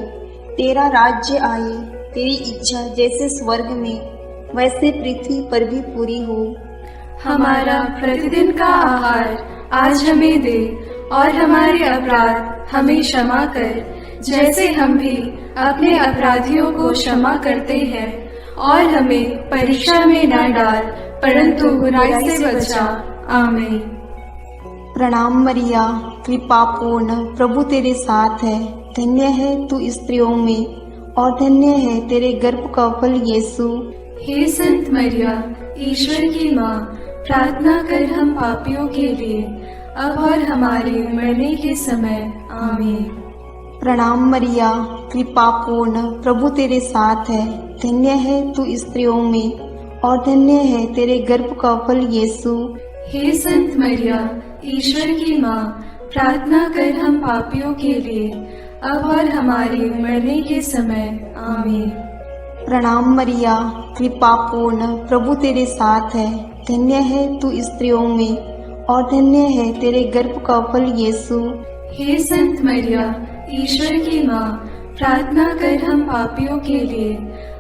तेरा राज्य आए, तेरी इच्छा जैसे स्वर्ग में वैसे पृथ्वी पर भी पूरी हो। हमारा प्रतिदिन का आहार आज हमें दे और हमारे अपराध हमें क्षमा कर, जैसे हम भी अपने अपराधियों को क्षमा करते हैं, और हमें परीक्षा में न डाल, परंतु बुराई से बचा। आमीन। प्रणाम मरिया, कृपा पूर्ण, प्रभु तेरे साथ है। धन्य है तू स्त्रियों में और धन्य है तेरे गर्भ का फल यीशु। हे संत मरिया, ईश्वर की माँ, प्रार्थना कर हम पापियों के लिए, अब और हमारे मरने के समय। आमीन। प्रणाम मरिया, कृपा पूर्ण, प्रभु तेरे साथ है। धन्य है तू स्त्रियों में और धन्य है तेरे गर्भ का फल यीशु। हे संत मरिया, ईश्वर की माँ, प्रार्थना कर हम पापियों के लिए, अब और हमारे मरने के समय। आमीन। प्रणाम मरिया, कृपा पूर्ण, प्रभु तेरे साथ है। धन्य है तू स्त्रियों में और धन्य है तेरे गर्भ का फल यीशु। हे संत मरिया, ईश्वर की माँ, प्रार्थना कर हम पापियों के लिए,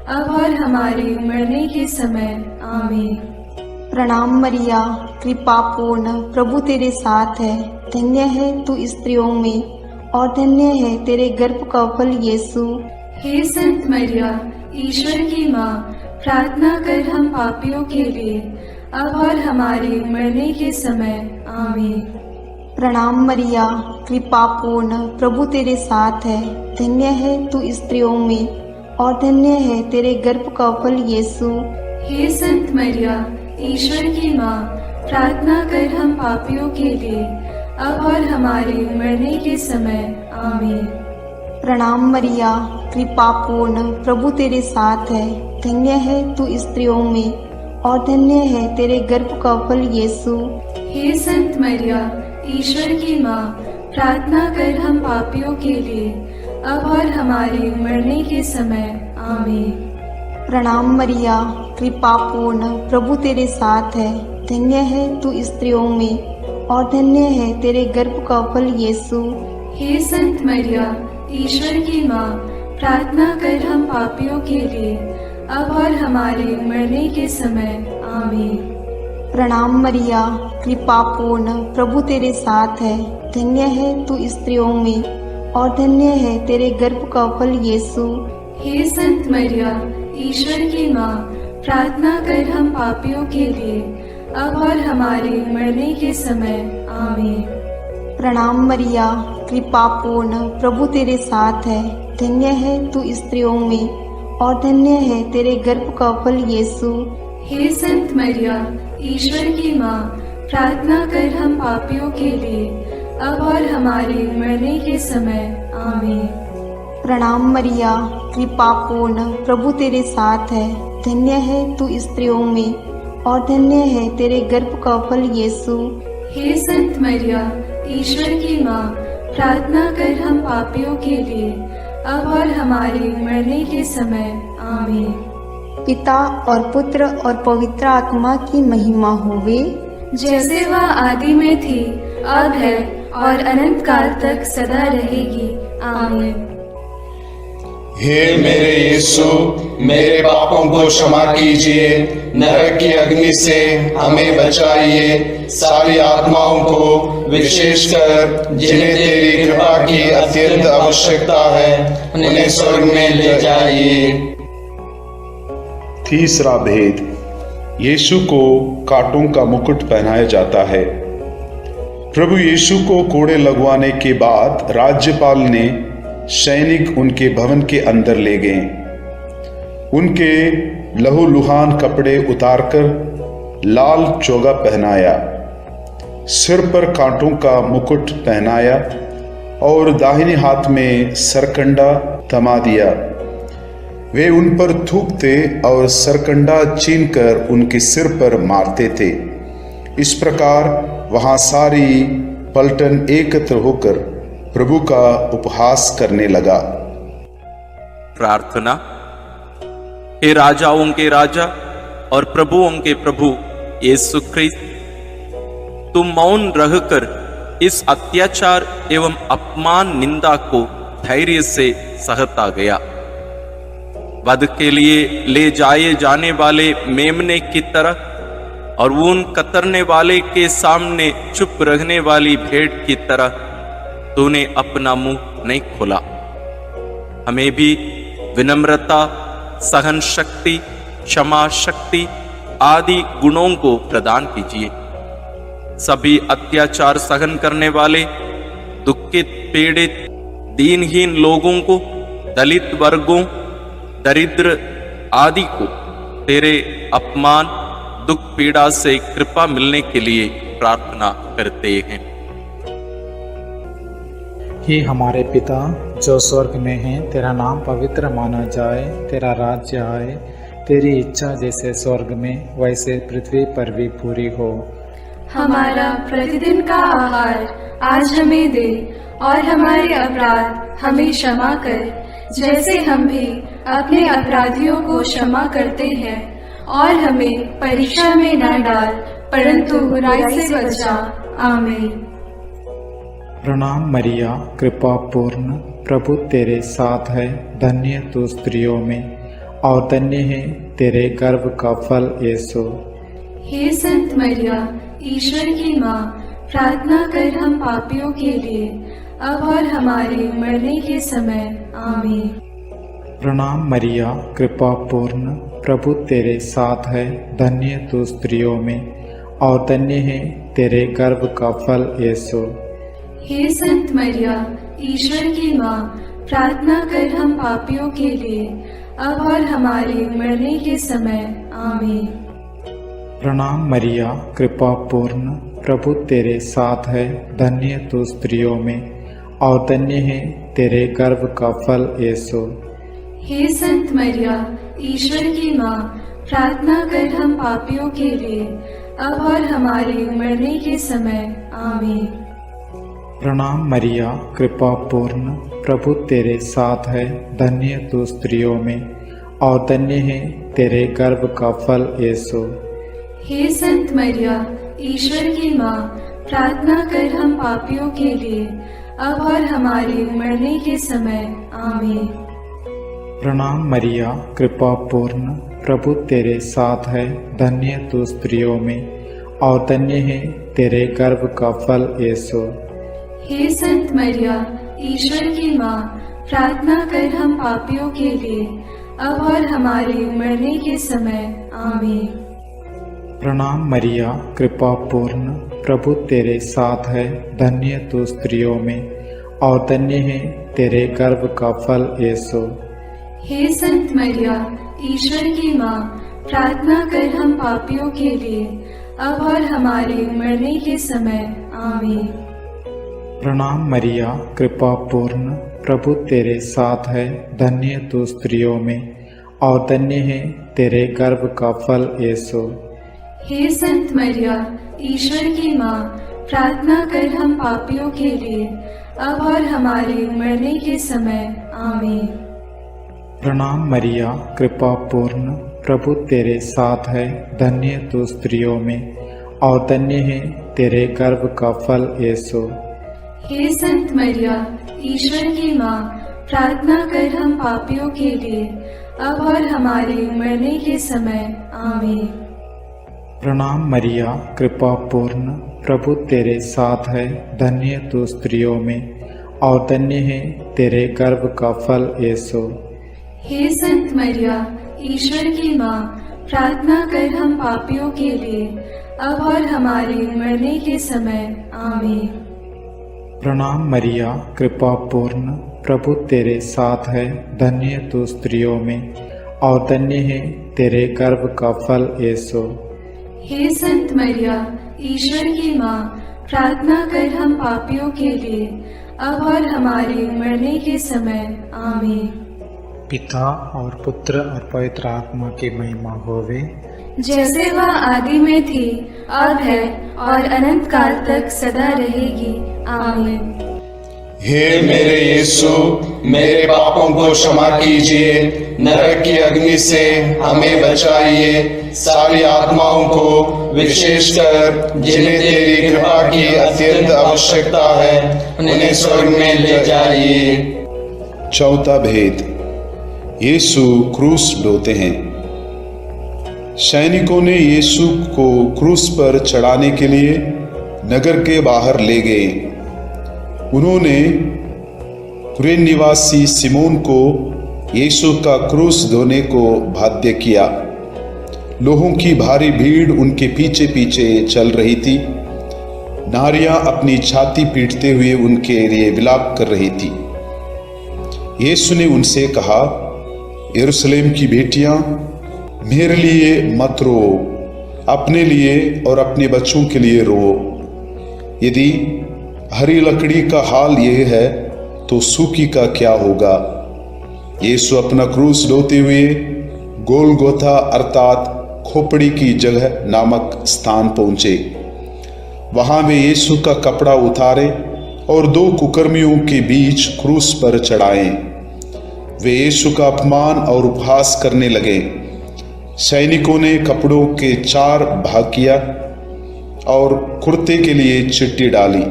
अब और हमारे मरने के समय। आमीन। प्रणाम मरिया, कृपा पूर्ण, प्रभु तेरे साथ है। धन्य है तू स्त्रियों में और धन्य है तेरे गर्भ का फल यीशु। हे संत मरिया, ईश्वर की माँ, प्रार्थना कर हम पापियों के लिए, अब और हमारे मरने के समय। आमीन। प्रणाम मरिया, कृपा पूर्ण, प्रभु तेरे साथ है। धन्य है तू स्त्रियों में और धन्य है तेरे गर्भ का फल यीशु। हे संत मरिया, ईश्वर की माँ, प्रार्थना कर हम पापियों के लिए, अब और हमारे मरने के समय। आमीन। प्रणाम मरिया, कृपा पूर्ण, प्रभु तेरे साथ है। धन्य है तू स्त्रियों में और धन्य है तेरे गर्भ का फल यीशु। हे संत मरिया, ईश्वर की माँ, प्रार्थना कर हम पापियों के लिए, अब और हमारे मरने के समय। आमीन। प्रणाम मरिया, कृपा पूर्ण, प्रभु तेरे साथ है। धन्य है तू स्त्रियों में और धन्य है तेरे गर्भ का फल यीशु। हे संत मरिया, ईश्वर की माँ, प्रार्थना कर हम पापियों के लिए, अब और हमारे मरने के समय। आमीन। प्रणाम मरिया, कृपा पूर्ण, प्रभु तेरे साथ है। धन्य है तू स्त्रियों में और धन्य है तेरे गर्भ का फल यीशु। हे संत मरिया, ईश्वर की माँ, प्रार्थना कर हम पापियों के लिए, अब और हमारे मरने के समय। आमीन। प्रणाम मरिया, कृपा पूर्ण, प्रभु तेरे साथ है। धन्य है तू स्त्रियों में और धन्य है तेरे गर्भ का फल यीशु। हे संत मरिया, ईश्वर की माँ, प्रार्थना कर हम पापियों के लिए, अब और हमारे मरने के समय। आमीन। प्रणाम मरिया, कृपा पूर्ण, प्रभु तेरे साथ है। धन्य है तू स्त्रियों में और धन्य है तेरे गर्भ का फल यीशु। हे संत मरिया, ईश्वर की माँ, प्रार्थना कर हम पापियों के लिए, अब और हमारे मरने के समय। आमीन। पिता और पुत्र और पवित्र आत्मा की महिमा होवे, जैसे वह आदि में थी, अब है और अनंत काल तक सदा रहेगी। आमीन। हे मेरे यीशु, मेरे पापों को क्षमा कीजिए, नरक की अग्नि से हमें बचाइए, सारी आत्माओं को विशेषकर जिन्हें तेरी कृपा की अत्यंत आवश्यकता है, उन्हें स्वर्ग में ले जाइए। तीसरा भेद, यीशु को कांटों का मुकुट पहनाया जाता है। प्रभु यीशु को कोड़े लगवाने के बाद राज्यपाल ने सैनिक उनके भवन के अंदर ले गए। उनके लहूलुहान कपड़े उतारकर लाल चोगा पहनाया, सिर पर कांटों का मुकुट पहनाया और दाहिने हाथ में सरकंडा थमा दिया। वे उन पर थूकते और सरकंडा छीनकर उनके सिर पर मारते थे। इस प्रकार वहां सारी पलटन एकत्र होकर प्रभु का उपहास करने लगा। प्रार्थना। हे राजाओं के राजा और प्रभुओं के प्रभु यीशु ख्रिस्त, तुम मौन रहकर इस अत्याचार एवं अपमान निंदा को धैर्य से सहता गया। वध के लिए ले जाए जाने वाले मेमने की तरह और ऊन कतरने वाले के सामने चुप रहने वाली भेड़ की तरह तूने अपना मुंह नहीं खोला। हमें भी विनम्रता, सहन शक्ति, क्षमा शक्ति आदि गुणों को प्रदान कीजिए। सभी अत्याचार सहन करने वाले, दुखित, पीड़ित, दीनहीन लोगों को, दलित वर्गों, दरिद्र आदि को तेरे अपमान, दुख, पीड़ा से कृपा मिलने के लिए प्रार्थना करते हैं। हे हमारे पिता जो स्वर्ग में है, तेरा नाम पवित्र माना जाए, तेरा राज्य आए, तेरी इच्छा जैसे स्वर्ग में वैसे पृथ्वी पर भी पूरी हो। हमारा प्रतिदिन का आहार आज हमें दे और हमारे अपराध हमें क्षमा कर, जैसे हम भी अपने अपराधियों को क्षमा करते हैं, और हमें परीक्षा में न डाल, परंतु बुराई से बचा। आमीन। प्रणाम मरिया, कृपा पूर्ण, प्रभु तेरे साथ है। धन्य तू स्त्रियों में और धन्य है तेरे गर्भ का फल यीशु। हे संत मरिया, ईश्वर की माँ, प्रार्थना कर हम पापियों के लिए, अब और हमारे मरने के समय। आमीन। प्रणाम मरिया, कृपा पूर्ण, प्रभु तेरे साथ है। धन्य तू स्त्रियों में और धन्य है तेरे गर्भ का फल यीशु। हे संत मरिया, ईश्वर की माँ, प्रार्थना कर हम पापियों के लिए, अब और हमारे मरने के समय। आमीन। प्रणाम मरिया, कृपा पूर्ण, प्रभु तेरे साथ है। धन्य तू स्त्रियों में और धन्य है तेरे गर्भ का फल यीशु। हे संत मरिया, ईश्वर की माँ, प्रार्थना कर हम पापियों के लिए, अब और हमारे मरने के समय। आमीन। प्रणाम मरिया, कृपा पूर्ण, प्रभु तेरे साथ है, धन्य तू स्त्रियों में और धन्य है तेरे गर्भ का फल यीशु। हे संत मरिया, ईश्वर की माँ, प्रार्थना कर हम पापियों के लिए, अब और हमारे मरने के समय। आमीन। प्रणाम मरिया, कृपा पूर्ण, प्रभु तेरे साथ है, धन्य तू स्त्रियों में और धन्य है तेरे गर्भ का फल यीशु। हे संत मरिया, ईश्वर की माँ, प्रार्थना कर हम पापियों के लिए, अब और हमारे मरने के समय। आमीन। प्रणाम मरिया, कृपा पूर्ण, प्रभु तेरे साथ है, धन्य तू स्त्रियों में और धन्य है तेरे गर्भ का फल यीशु। हे संत मरिया, ईश्वर की माँ, प्रार्थना कर हम पापियों के लिए, अब और हमारे मरने के समय। आमीन। प्रणाम मरिया, कृपा पूर्ण, प्रभु तेरे साथ है, धन्य तू स्त्रियों में और धन्य है तेरे गर्भ का फल यीशु। हे संत मरिया, ईश्वर की माँ, प्रार्थना कर हम पापियों के लिए, अब और हमारे मरने के समय। आमीन। प्रणाम मरिया, कृपा पूर्ण, प्रभु तेरे साथ है, धन्य तू स्त्रियों में और धन्य है तेरे गर्भ का फल यीशु। हे संत मरिया, ईश्वर की माँ, प्रार्थना कर हम पापियों के लिए, अब और हमारे मरने के समय। आमीन। प्रणाम मरिया, कृपा पूर्ण, प्रभु तेरे साथ है, धन्य तू स्त्रियों में और धन्य है तेरे गर्भ का फल यीशु। हे संत मरिया, ईश्वर की माँ, प्रार्थना कर हम पापियों के लिए, अब और हमारे मरने के समय। आमीन। प्रणाम मरिया, कृपा पूर्ण, प्रभु तेरे साथ है, धन्य तू स्त्रियों में और धन्य है तेरे गर्भ का फल यीशु। हे संत मरिया, ईश्वर की माँ, प्रार्थना कर हम पापियों के लिए, अब और हमारे मरने के समय। आमीन। पिता और पुत्र और पवित्र आत्मा की महिमा होवे, जैसे वह आदि में थी, अब है और अनंत काल तक सदा रहेगी। आमीन। हे मेरे यीशु, मेरे पापों को क्षमा कीजिए, नरक की अग्नि से हमें बचाइए, सारी आत्माओं को, विशेषकर जिन्हें तेरी कृपा की अत्यंत आवश्यकता है, उन्हें स्वर्ग में ले जाइए। चौथा भेद, यीशु क्रूस ढोते हैं। सैनिकों ने यीशु को क्रूस पर चढ़ाने के लिए नगर के बाहर ले गए। उन्होंने कुरेन निवासी सिमोन को यीशु का क्रूस ढोने को बाध्य किया। लोगों की भारी भीड़ उनके पीछे पीछे चल रही थी। नारियां अपनी छाती पीटते हुए उनके लिए विलाप कर रही थी। यीशु ने उनसे कहा, यरूशलेम की बेटियां, मेरे लिए मत रो, अपने लिए और अपने बच्चों के लिए रो। यदि हरी लकड़ी का हाल यह है तो सूखी का क्या होगा। यीशु अपना क्रूस ढोते हुए गोलगोथा अर्थात खोपड़ी की जगह नामक स्थान पहुंचे। वहां वे यीशु का कपड़ा उतारे और दो कुकर्मियों के बीच क्रूस पर चढ़ाए। वे यीशु का अपमान और उपहास करने लगे। सैनिकों ने कपड़ों के 4 भाग किया और कुर्ते के लिए चिट्ठी डाली।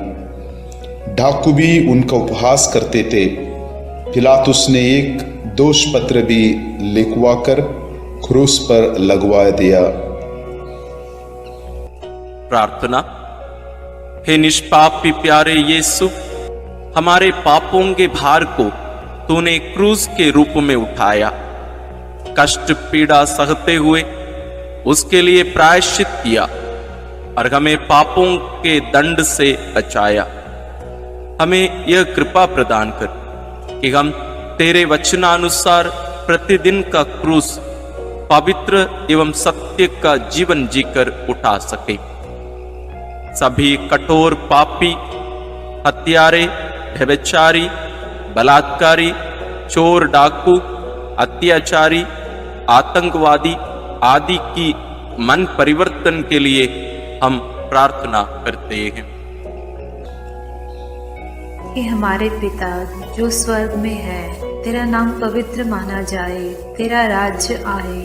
डाकू भी उनका उपहास करते थे। पिलातुस ने एक दोष पत्र भी लिखवाकर क्रूस पर लगवा दिया। प्रार्थना। हे निष्पापी प्यारे यीशु, हमारे पापों के भार को तूने क्रूस के रूप में उठाया। कष्ट पीड़ा सहते हुए उसके लिए प्रायश्चित किया और हमें पापों के दंड से बचाया। हमें यह कृपा प्रदान कर कि हम तेरे वचनानुसार प्रतिदिन का क्रूस पवित्र एवं सत्य का जीवन जीकर उठा सके। सभी कठोर पापी, हत्यारे व्यभिचारी, बलात्कारी, चोर, डाकू, अत्याचारी, आतंकवादी आदि की मन परिवर्तन के लिए हम प्रार्थना करते हैं। कि हमारे पिता जो स्वर्ग में है, तेरा नाम पवित्र माना जाए, तेरा राज्य आए,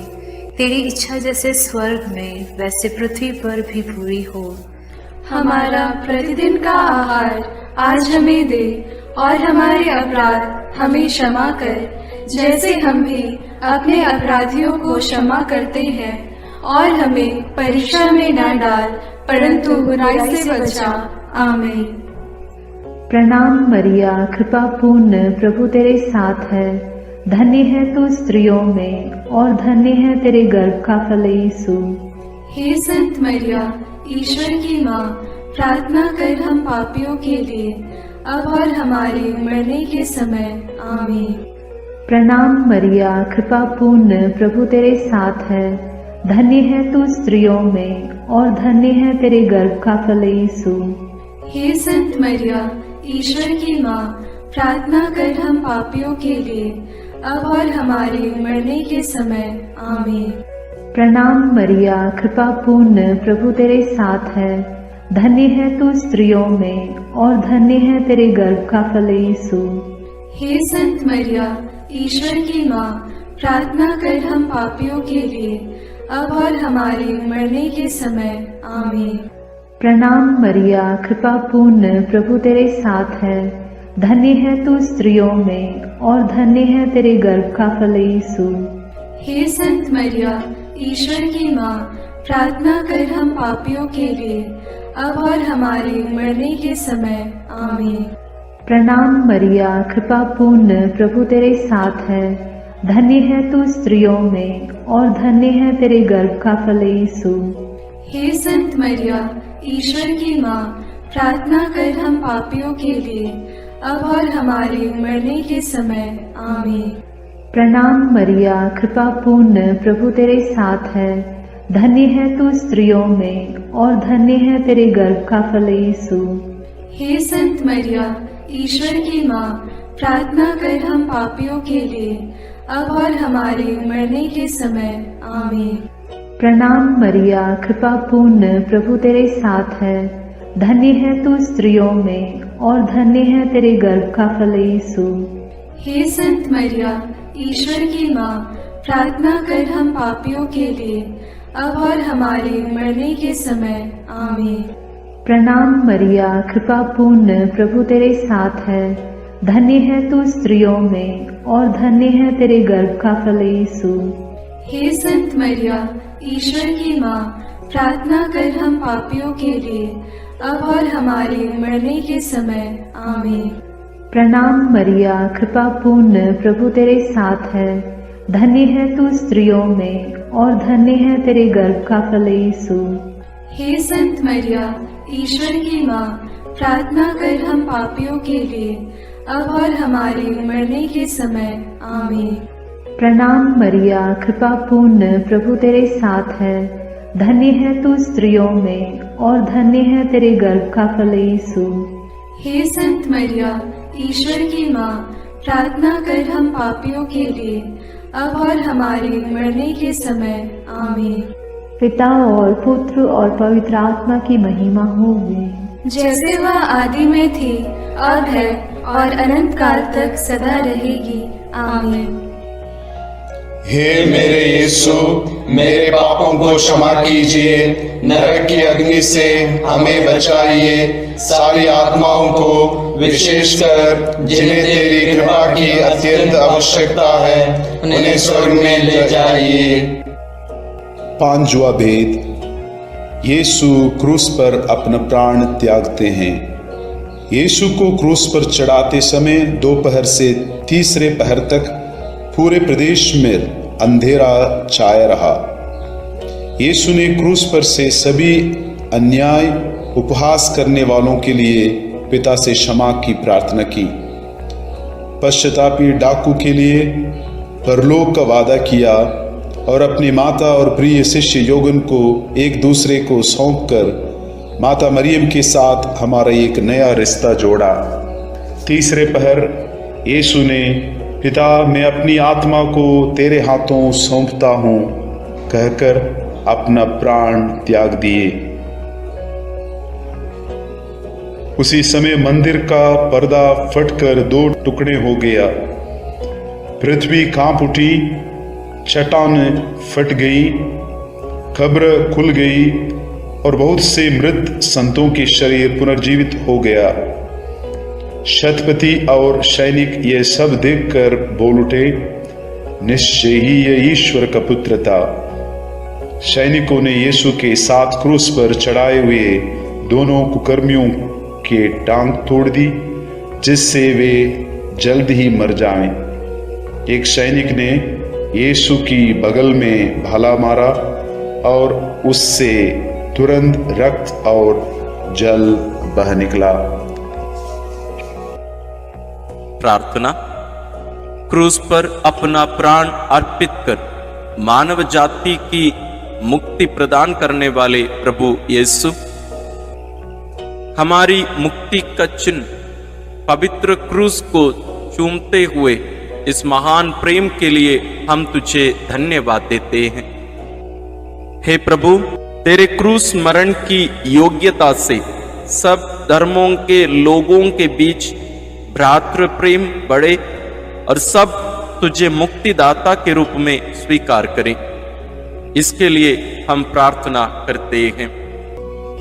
तेरी इच्छा जैसे स्वर्ग में वैसे पृथ्वी पर भी पूरी हो। हमारा प्रतिदिन का आहार आज हमें दे, और हमारे अपराध हमें क्षमा कर, जैसे हम भी अपने अपराधियों को क्षमा करते हैं, और हमें परीक्षा में न डाल, परंतु बुराई से बचा। आमीन। प्रणाम मरिया, कृपा पूर्ण, प्रभु तेरे साथ है। धन्य है तू स्त्रियों में, और धन्य है तेरे गर्भ का फल यीशु। हे संत मरिया, ईश्वर की माँ, प्रार्थना कर हम पापियों के लिए, अब और हमारे मरने के समय। आमीन। प्रणाम मरिया, कृपा पूर्ण, प्रभु तेरे साथ है। धन्य है तू स्त्रियों में, और धन्य है तेरे गर्भ का फल यीशु। हे संत मरिया, ईश्वर की माँ, प्रार्थना कर हम पापियों के लिए, अब और हमारे मरने के समय। आमीन। प्रणाम मरिया, कृपा पूर्ण, प्रभु तेरे साथ है। धन्य है तू स्त्रियों में, और धन्य है तेरे गर्भ का फल यीशु। हे संत मरिया, ईश्वर की माँ, प्रार्थना कर हम पापियों के लिए, अब और हमारे मरने के समय। आमीन। प्रणाम मरिया, कृपा पूर्ण, प्रभु तेरे साथ है। धन्य है तू स्त्रियों में, और धन्य है तेरे गर्भ का फल यीशु। हे संत मरिया, ईश्वर की माँ, प्रार्थना कर हम पापियों के लिए, अब और हमारे मरने के समय। आमीन। प्रणाम मरिया, कृपा पूर्ण, प्रभु तेरे साथ है। धन्य है तू स्त्रियों में, और धन्य है तेरे गर्भ का फल यीशु। हे संत मरिया, ईश्वर की माँ, प्रार्थना कर हम पापियों के लिए, अब और हमारे मरने के समय। आमीन। प्रणाम मरिया, कृपा पूर्ण, प्रभु तेरे साथ है। धन्य है तू स्त्रियों में, और धन्य है तेरे गर्भ का फल यीशु। हे संत मरिया, ईश्वर की माँ, प्रार्थना कर हम पापियों के लिए, अब और हमारे मरने के समय। आमीन। प्रणाम मरिया, कृपा पूर्ण, प्रभु तेरे साथ है। धन्य है तू स्त्रियों में, और धन्य है तेरे गर्भ का फल यीशु। हे संत मरिया, ईश्वर की माँ, प्रार्थना कर हम पापियों के लिए, अब और हमारे मरने के समय। आमीन। प्रणाम मरिया, कृपा पूर्ण, प्रभु तेरे साथ है। धन्य है तू स्त्रियों में, और धन्य है तेरे गर्भ का फल यीशु। हे संत मरिया, ईश्वर की माँ, प्रार्थना कर हम पापियों के लिए, अब और हमारे मरने के समय। आमीन। प्रणाम मरिया, कृपा पूर्ण, प्रभु तेरे साथ है। धन्य है तू स्त्रियों में, और धन्य है तेरे गर्भ का फल यीशु। हे संत मरिया, ईश्वर की माँ, प्रार्थना कर हम पापियों के लिए, अब और हमारे मरने के समय। आमीन। प्रणाम मरिया, कृपा पूर्ण, प्रभु तेरे साथ है। धन्य है तू स्त्रियों में, और धन्य है तेरे गर्भ का फल यीशु। हे संत मरिया, ईश्वर की माँ, प्रार्थना कर हम पापियों के लिए, अब और हमारे मरने के समय। आमीन। पिता और पुत्र और पवित्र आत्मा की महिमा होगी, जैसे वह आदि में थी, अब है, और अनंत काल तक सदा रहेगी। आमीन। हे मेरे यीशु, मेरे पापों को क्षमा कीजिए, नरक की अग्नि से हमें बचाइए, सारी आत्माओं को, विशेषकर जिन्हें तेरी कृपा की अत्यंत आवश्यकता है, उन्हें स्वर्ग में ले जाइए। पांचवा भेद, यीशु क्रूस पर अपना प्राण त्यागते हैं। यीशु को क्रूस पर चढ़ाते समय दोपहर से तीसरे पहर तक पूरे प्रदेश में अंधेरा छाया रहा। यीशु ने क्रूस पर से सभी अन्याय उपहास करने वालों के लिए पिता से क्षमा की प्रार्थना की। पश्चातापी डाकू के लिए परलोक का वादा किया और अपनी माता और प्रिय शिष्य योगन को एक दूसरे को सौंपकर माता मरियम के साथ हमारा एक नया रिश्ता जोड़ा। तीसरे पहर यीशु ने पिता मैं अपनी आत्मा को तेरे हाथों सौंपता हूँ कहकर अपना प्राण त्याग दिए। उसी समय मंदिर का पर्दा फटकर 2 टुकड़े हो गया। पृथ्वी कांप उठी, चट्टान फट गई, कब्र खुल गई और बहुत से मृत संतों के शरीर पुनर्जीवित हो गया। शतपति और सैनिक ये सब देखकर बोल उठे, निश्चय ही ये ईश्वर का पुत्र था। सैनिकों ने यीशु के साथ क्रूस पर चढ़ाए हुए दोनों कुकर्मियों के टांग तोड़ दी, जिससे वे जल्द ही मर जाएं। एक सैनिक ने यीशु की बगल में भाला मारा और उससे तुरंत रक्त और जल बह निकला। प्रार्थना। क्रूस पर अपना प्राण अर्पित कर मानव जाति की मुक्ति प्रदान करने वाले प्रभु यीशु, हमारी मुक्ति का चिन्ह पवित्र क्रूस को चूमते हुए इस महान प्रेम के लिए हम तुझे धन्यवाद देते हैं। हे प्रभु, तेरे क्रूस मरण की योग्यता से सब धर्मों के लोगों के बीच भ्रातृ प्रेम बढ़े और सब तुझे मुक्तिदाता के रूप में स्वीकार करें। इसके लिए हम प्रार्थना करते हैं।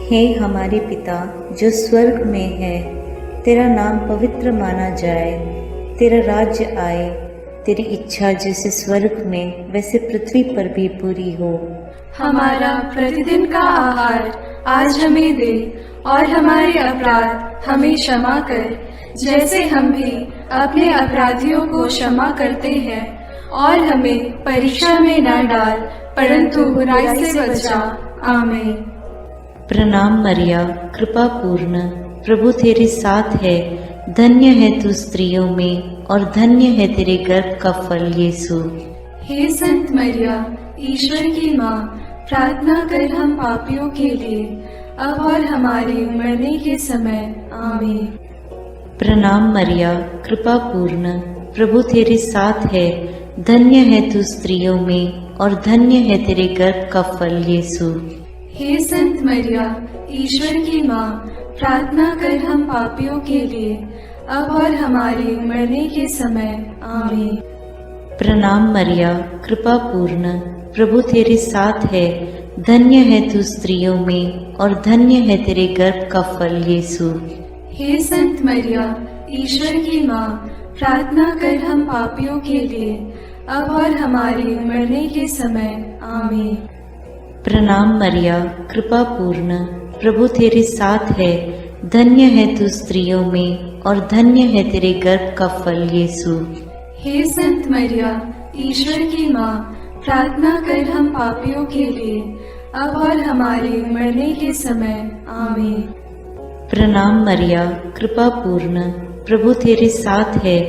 हे हमारे पिता जो स्वर्ग में है, तेरा नाम पवित्र माना जाए, तेरा राज्य आए, तेरी इच्छा जैसे स्वर्ग में वैसे पृथ्वी पर भी पूरी हो। हमारा प्रतिदिन का आहार आज हमें दे और हमारे अपराध हमें क्षमा कर, जैसे हम भी अपने अपराधियों को क्षमा करते हैं, और हमें परीक्षा में न डाल परंतु बुराई से बचा। आमीन। प्रणाम मरिया, कृपा पूर्ण, प्रभु तेरे साथ है, धन्य है तू स्त्रियों में और धन्य है तेरे गर्भ का फल यीशु। हे संत मरिया, ईश्वर की माँ, प्रार्थना कर हम पापियों के लिए अब और हमारे मरने के समय। आमीन। प्रणाम मरिया, कृपा पूर्ण, प्रभु तेरे साथ है, धन्य है तू स्त्रियों में और धन्य है तेरे गर्भ का फल यीशु। हे संत मरिया, ईश्वर की माँ, प्रार्थना कर हम पापियों के लिए अब और हमारे मरने के समय। आमीन। प्रणाम मरिया, कृपा पूर्ण, प्रभु तेरे साथ है, धन्य है तू स्त्रियों में और धन्य है तेरे गर्भ का फल यीशु। हे संत मरिया, ईश्वर की माँ, प्रार्थना कर हम पापियों के लिए अब और हमारे मरने के समय। आमीन। प्रणाम मरिया, कृपा पूर्ण, प्रभु तेरे साथ है, धन्य है तू स्त्रियों में और धन्य है तेरे गर्भ का फल यीशु। हे संत मरिया, ईश्वर की माँ, प्रार्थना कर हम पापियों के लिए अब और हमारे मरने के समय। आमीन। प्रणाम मरिया, कृपा पूर्ण, प्रभु तेरे साथ है,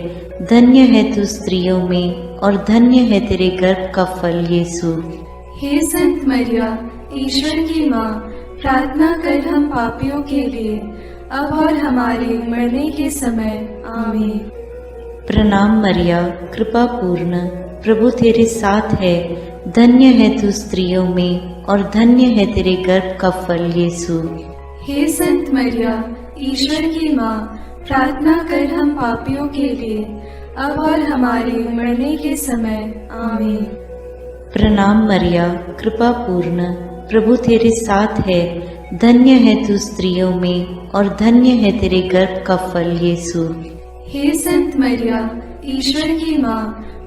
धन्य है तू स्त्रियों में और धन्य है तेरे गर्भ का फल यीशु। हे संत मरिया, ईश्वर की माँ, प्रार्थना कर हम पापियों के लिए अब और हमारे मरने के समय। आमीन। प्रणाम मरिया, कृपा पूर्ण, प्रभु तेरे साथ है, धन्य है तू स्त्रियों में और धन्य है तेरे गर्भ का फल यीशु। हे संत मरिया, ईश्वर की माँ, प्रार्थना कर हम पापियों के लिए अब और हमारे मरने के समय। आमीन। प्रणाम मरिया, कृपा पूर्ण, प्रभु तेरे साथ है, धन्य है तू स्त्रियों में और धन्य है तेरे गर्भ का फल यीशु। हे संत मरिया, ईश्वर की माँ,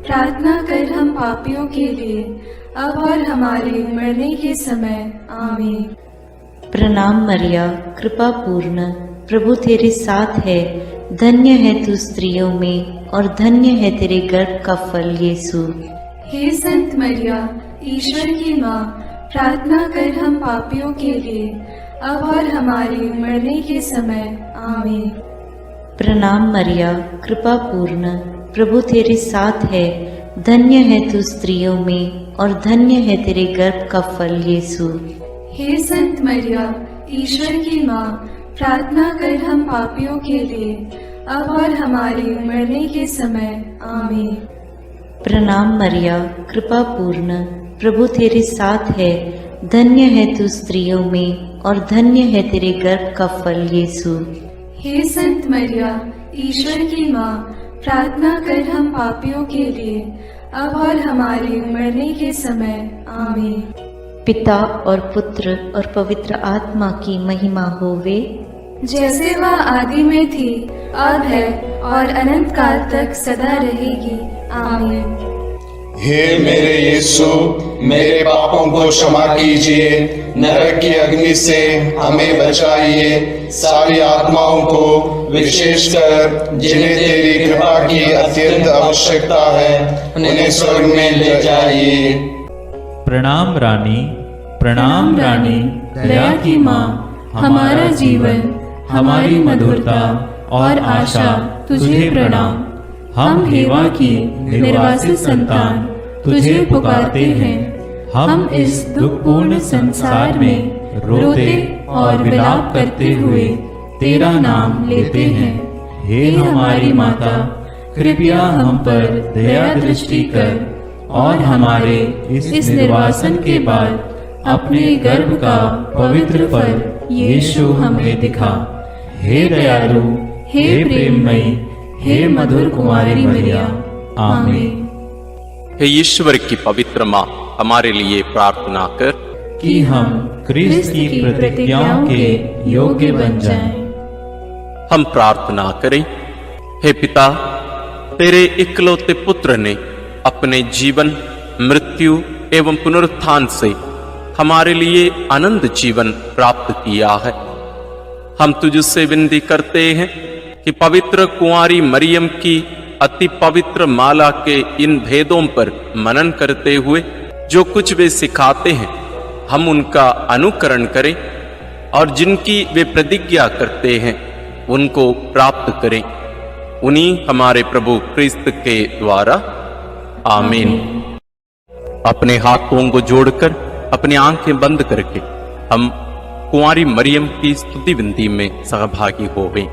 प्रार्थना कर हम पापियों के लिए अब और हमारे मरने के समय। आमीन। प्रणाम मरिया, कृपा पूर्ण, प्रभु तेरे साथ है, धन्य है तू स्त्रियों में और धन्य है तेरे गर्भ का फल यीशु। हे संत मरिया, ईश्वर की माँ, प्रार्थना कर हम पापियों के लिए अब और हमारे मरने के समय। आमीन। प्रणाम मरिया, कृपा पूर्ण, प्रभु तेरे साथ है, धन्य है तू स्त्रियों में और धन्य है तेरे गर्भ का फल यीशु। हे संत मरिया, ईश्वर की माँ, प्रार्थना कर हम पापियों के लिए अब और हमारे मरने के समय आमीन। प्रणाम मरिया, कृपा पूर्ण, प्रभु तेरे साथ है, धन्य है तू स्त्रियों में और धन्य है तेरे गर्भ का फल यीशु। हे संत मरिया, ईश्वर की माँ, प्रार्थना कर हम पापियों के लिए, अब और हमारे मरने के समय आमीन। पिता और पुत्र और पवित्र आत्मा की महिमा होवे, जैसे वह आदि में थी, अब है और अनंत काल तक सदा रहेगी, आमीन। हे मेरे यीशु, मेरे पापों को क्षमा कीजिए, नरक की अग्नि से हमें बचाइए, सारी आत्माओं को, विशेषकर जिन्हें तेरी कृपा की अत्यंत आवश्यकता है, उन्हें स्वर्ग में ले जाइए। प्रणाम रानी, प्रणाम रानी, दया की माँ, हमारा जीवन, हमारी मधुरता और आशा तुझे प्रणाम। हम हेवा की निर्वासित संतान तुझे पुकारते हैं। हम इस दुखपूर्ण संसार में रोते और विलाप करते हुए तेरा नाम लेते हैं। हे हमारी माता, कृपया हम पर दया दृष्टि कर और हमारे इस निर्वासन के बाद अपने गर्भ का पवित्र फल यीशु हमें दिखा। हे दयालु, हे प्रेममयी, हे मधुर कुमारी मरिया, आमीन। हे ईश्वर की पवित्र माँ, हमारे लिए प्रार्थना कर कि हम क्रिस्त की प्रतिज्ञाओं के योग्य बन जाएं। हम प्रार्थना करें। हे पिता, तेरे इकलौते पुत्र ने अपने जीवन, मृत्यु एवं पुनरुत्थान से हमारे लिए अनंत जीवन प्राप्त किया है। हम तुझसे विनती करते हैं कि पवित्र कुंवारी मरियम की अति पवित्र माला के इन भेदों पर मनन करते हुए जो कुछ वे सिखाते हैं, हम उनका अनुकरण करें और जिनकी वे प्रतिज्ञा करते हैं उनको प्राप्त करें। उन्हीं हमारे प्रभु क्रिस्त के द्वारा, आमीन। अपने हाथों को जोड़कर अपनी आंखें बंद करके हम कुंवारी मरियम की स्तुति विनती में सहभागी हो गए।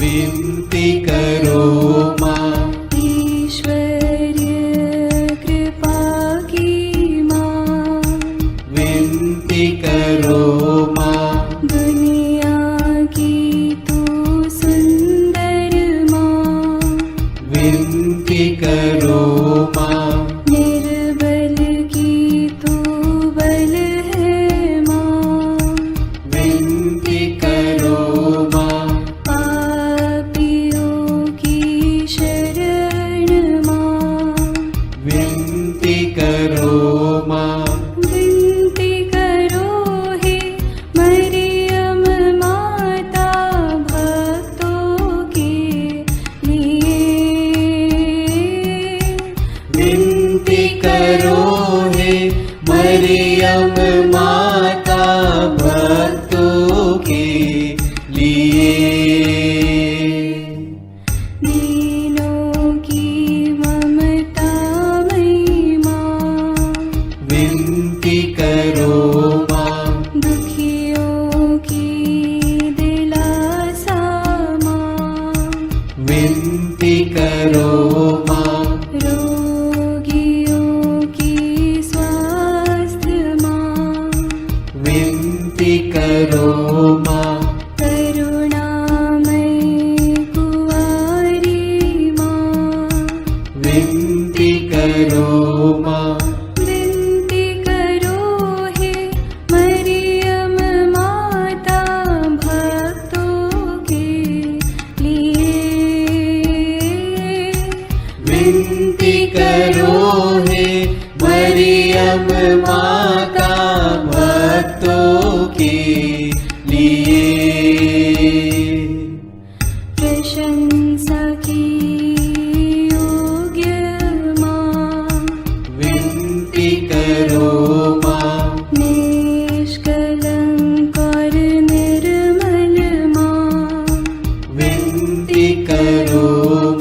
विनती करो माँ। ईश्वरीय कृपा की माँ, विनती करो माँ। दुनिया की तू सुंदर माँ, विनती करो माँ। निर्बल की तू बल है माँ, विनती करो माँ। पापियों की शरण माँ, विनती करो माँ। विनती करो हे मरियम माता भक्तों के लिए। विनती करो हे मरियम माता भक्तों के लिए। दीनों की ममता मई माँ, विनती करो माँ। दुखियों की दिलासा माँ, विनती करो माँ। रोगियों की स्वास्थ्य माँ, विनती करो माँ। करुणामयी कुंवारी माँ, विनती करो माँ। विनती करो हे मरियम माता भक्तों के लिए। विनती करो हे मरियम माता भक्तों के लिए। प्रशंसा की योग्य माँ, विनती करो माँ। निष्कलंक और निर्मल माँ, विनती करो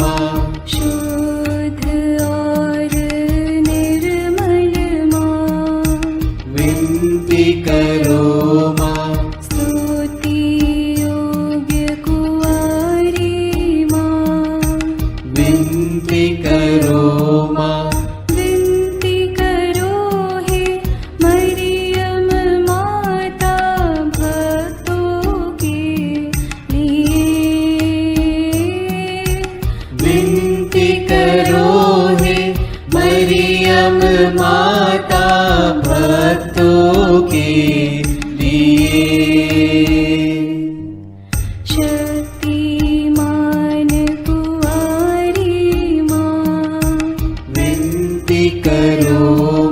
माँ। शुद्ध और निर्मल माँ, विनती करो माँ। स्तुति योग्य कुंवारी माँ, विनती करो माँ। विनती करो हे मरियम माता भक्तों के लिए। विनती करो हे मरियम माता भक्तों के लिए। शक्तिमान कुंवारी माँ, विनती करो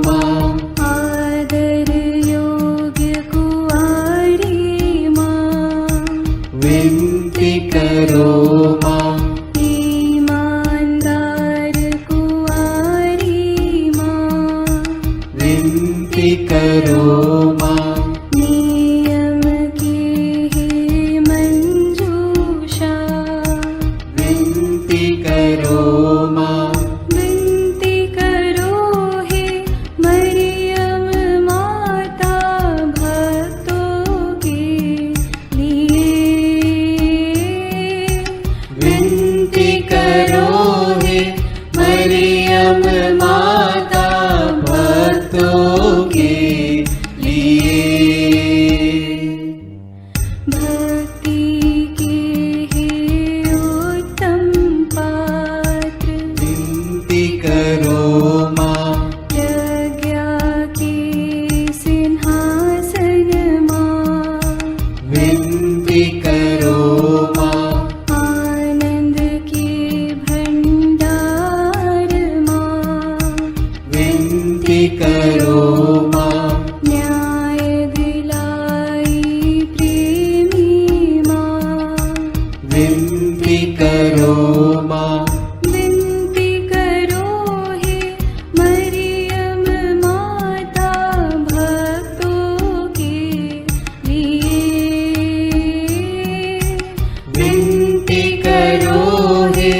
माँ। आदर योग्य कुंवारी माँ, विनती करो माँ। ईमानदार कुंवारी माँ, विनती करो माँ। नियम की ही मंजूषा, विनती करो माँ। विनती करो हे मरियम माता भक्तों के लिए। विनती करो हे मरियम माता भक्तों के लिए। भक्ति के हे उत्तम पात्र, विनती करो माँ। प्रज्ञा के सिंहासन माँ, विनती करो माँ। आनंद के भंडार माँ, विनती करो माँ। न्याय दिलाई प्रेमी माँ, विनती करो माँ। विनती करो हे मरियम माता भक्तों के लिए। विनती करो हे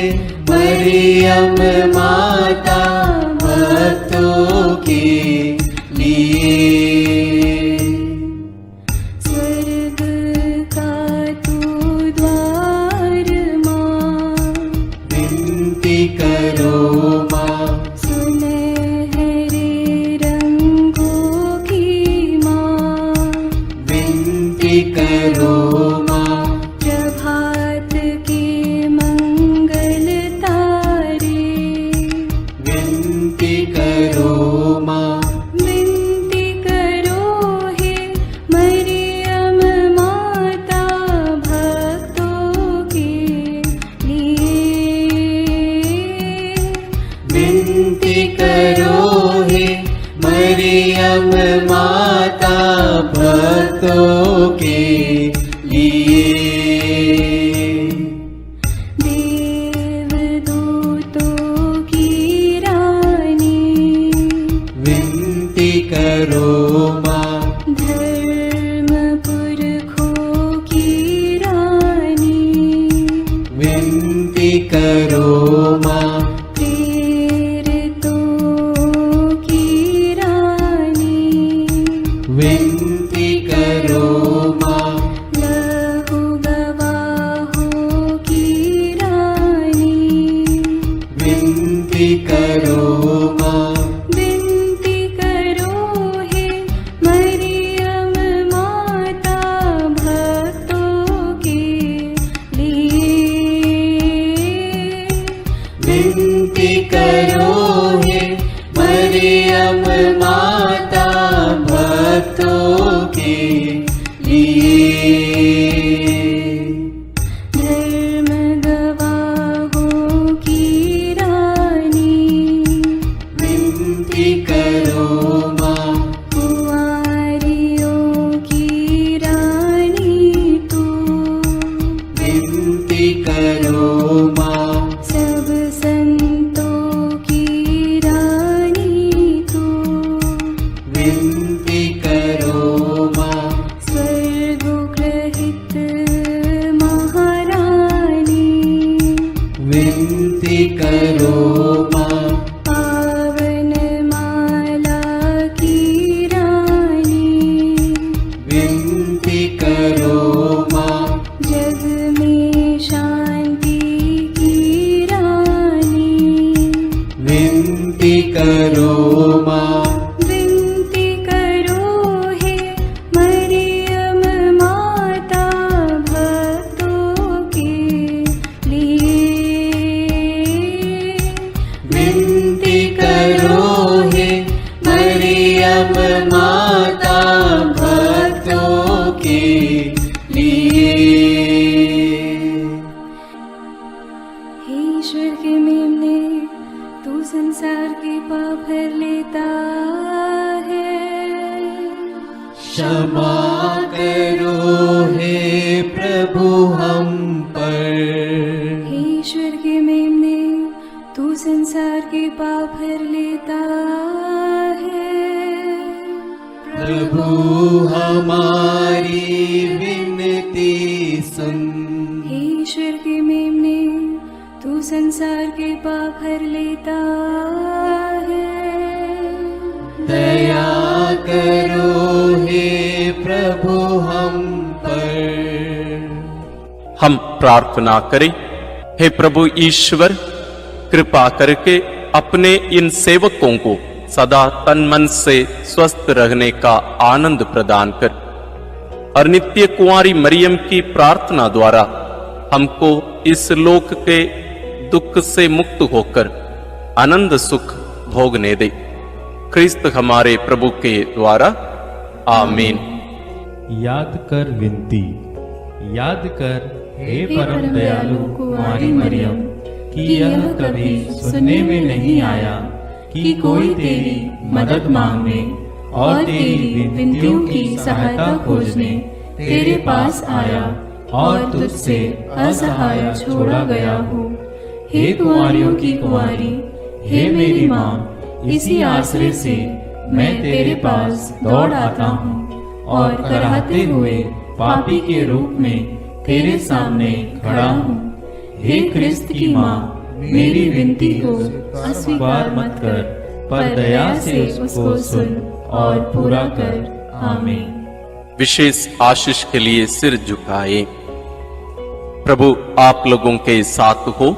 मरियम माता भक्तों के लिए। स्वर्ग का तू द्वार माँ, मरियम माता भक्तों के लिए। देवदूतों की रानी विनती करो माँ। धर्म पुरखों की रानी विनती करो माँ। प्रेरितों की रानी विनती करो माँ। लहू गवाहों की रानी विनती करो माँ। विनती करो हे मरियम माता भक्तों के लिए। विनती करो हे मरियम माता भक्तों के लिए। धर्म गवाहों की रानी विनती करो माँ। कुंवारियों की रानी तू विनती करो माँ। सब संतों की रानी तू विनती करो माँ। स्वर्गोग्रहित महारानी विनती करो माँ। पावन माला की रानी विनती करो माँ। जग में शांति की रानी विनती करो माँ। विनती करो हे मरियम माता भक्तों के लिए। विनती करो हे मरियम माता भक्तों के लिए। हे ईश्वर के मेमने, तू संसार के पाप हर लेता है। क्षमा करो हे प्रभु हम पर। हे ईश्वर के मेमने, तू संसार के पाप हर लेता है। प्रभु हमारी विनती सुन। हे ईश्वर के मेमने, तू संसार के पाप हर लेता है। दया करो हे प्रभु हम पर। हम प्रार्थना करें। हे प्रभु ईश्वर, कृपा करके अपने इन सेवकों को सदा तन मन से स्वस्थ रहने का आनंद प्रदान कर और नित्य कुंवारी मरियम की प्रार्थना द्वारा हमको इस लोक के दुख से मुक्त होकर आनंद सुख भोगने दे। ख्रिस्त हमारे प्रभु के द्वारा आमीन। याद कर विनती। याद कर हे परम दयालु कुंवारी मरियम कि यह कभी सुनने में नहीं आया कि कोई तेरी मदद मांगने और तेरी विनतियों की सहायता खोजने तेरे पास आया और तुझसे असहाय छोड़ा गया हो। हे कुंवारियों की कुंवारी, हे मेरी माँ, इसी आश्रय से मैं तेरे पास दौड़ आता हूँ और कराहते हुए पापी के रूप में तेरे सामने खड़ा हूँ। हे क्रिस्त की माँ, मेरी विनती को अस्वीकार मत कर, पर दया से उसको सुन और पूरा कर। आमीन। विशेष आशीष के लिए सिर झुकाए। प्रभु आप लोगों के साथ हो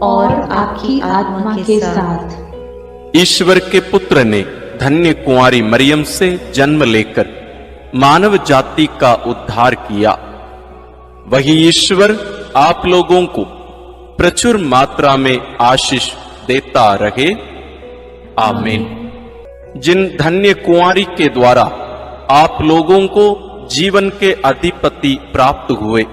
और आपकी आत्मा के साथ। ईश्वर के पुत्र ने धन्य कुंवारी मरियम से जन्म लेकर मानव जाति का उद्धार किया। वही ईश्वर आप लोगों को प्रचुर मात्रा में आशीष देता रहे। आमीन। जिन धन्य कुंवारी के द्वारा आप लोगों को जीवन के अधिपति प्राप्त हुए,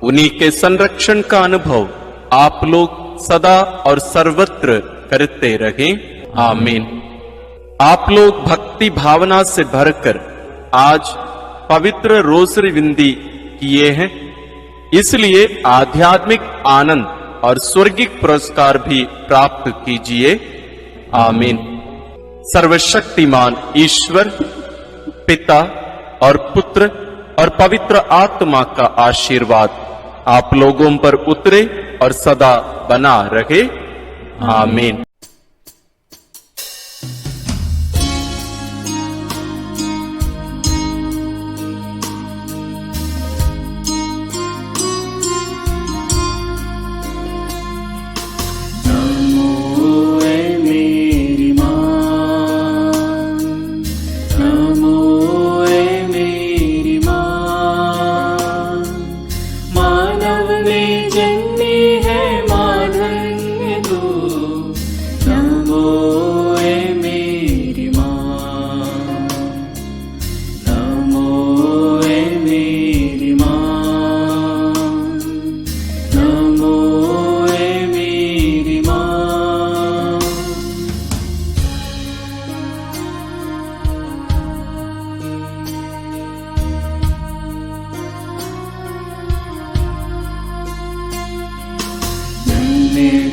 उन्हीं के संरक्षण का अनुभव आप लोग सदा और सर्वत्र करते रहें। आमीन। आप लोग भक्ति भावना से भरकर आज पवित्र रोसरी विंदी किए हैं, इसलिए आध्यात्मिक आनंद और स्वर्गिक पुरस्कार भी प्राप्त कीजिए। आमीन। सर्वशक्तिमान ईश्वर पिता और पुत्र और पवित्र आत्मा का आशीर्वाद आप लोगों पर उतरे और सदा बना रहे। आमीन।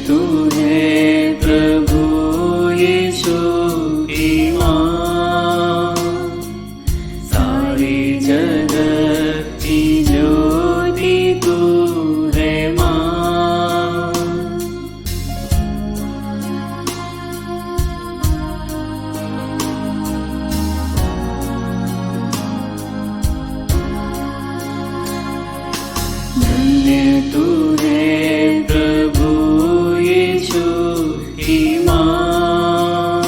तू है प्रभु यीशु की माँ, सारी जगत की ज्योति तू है माँ। धन्य तू है प्रभु यीशु की माँ,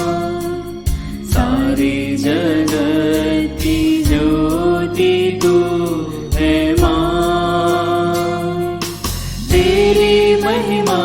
सारी जगत की ज्योति तू है माँ। तेरी महिमा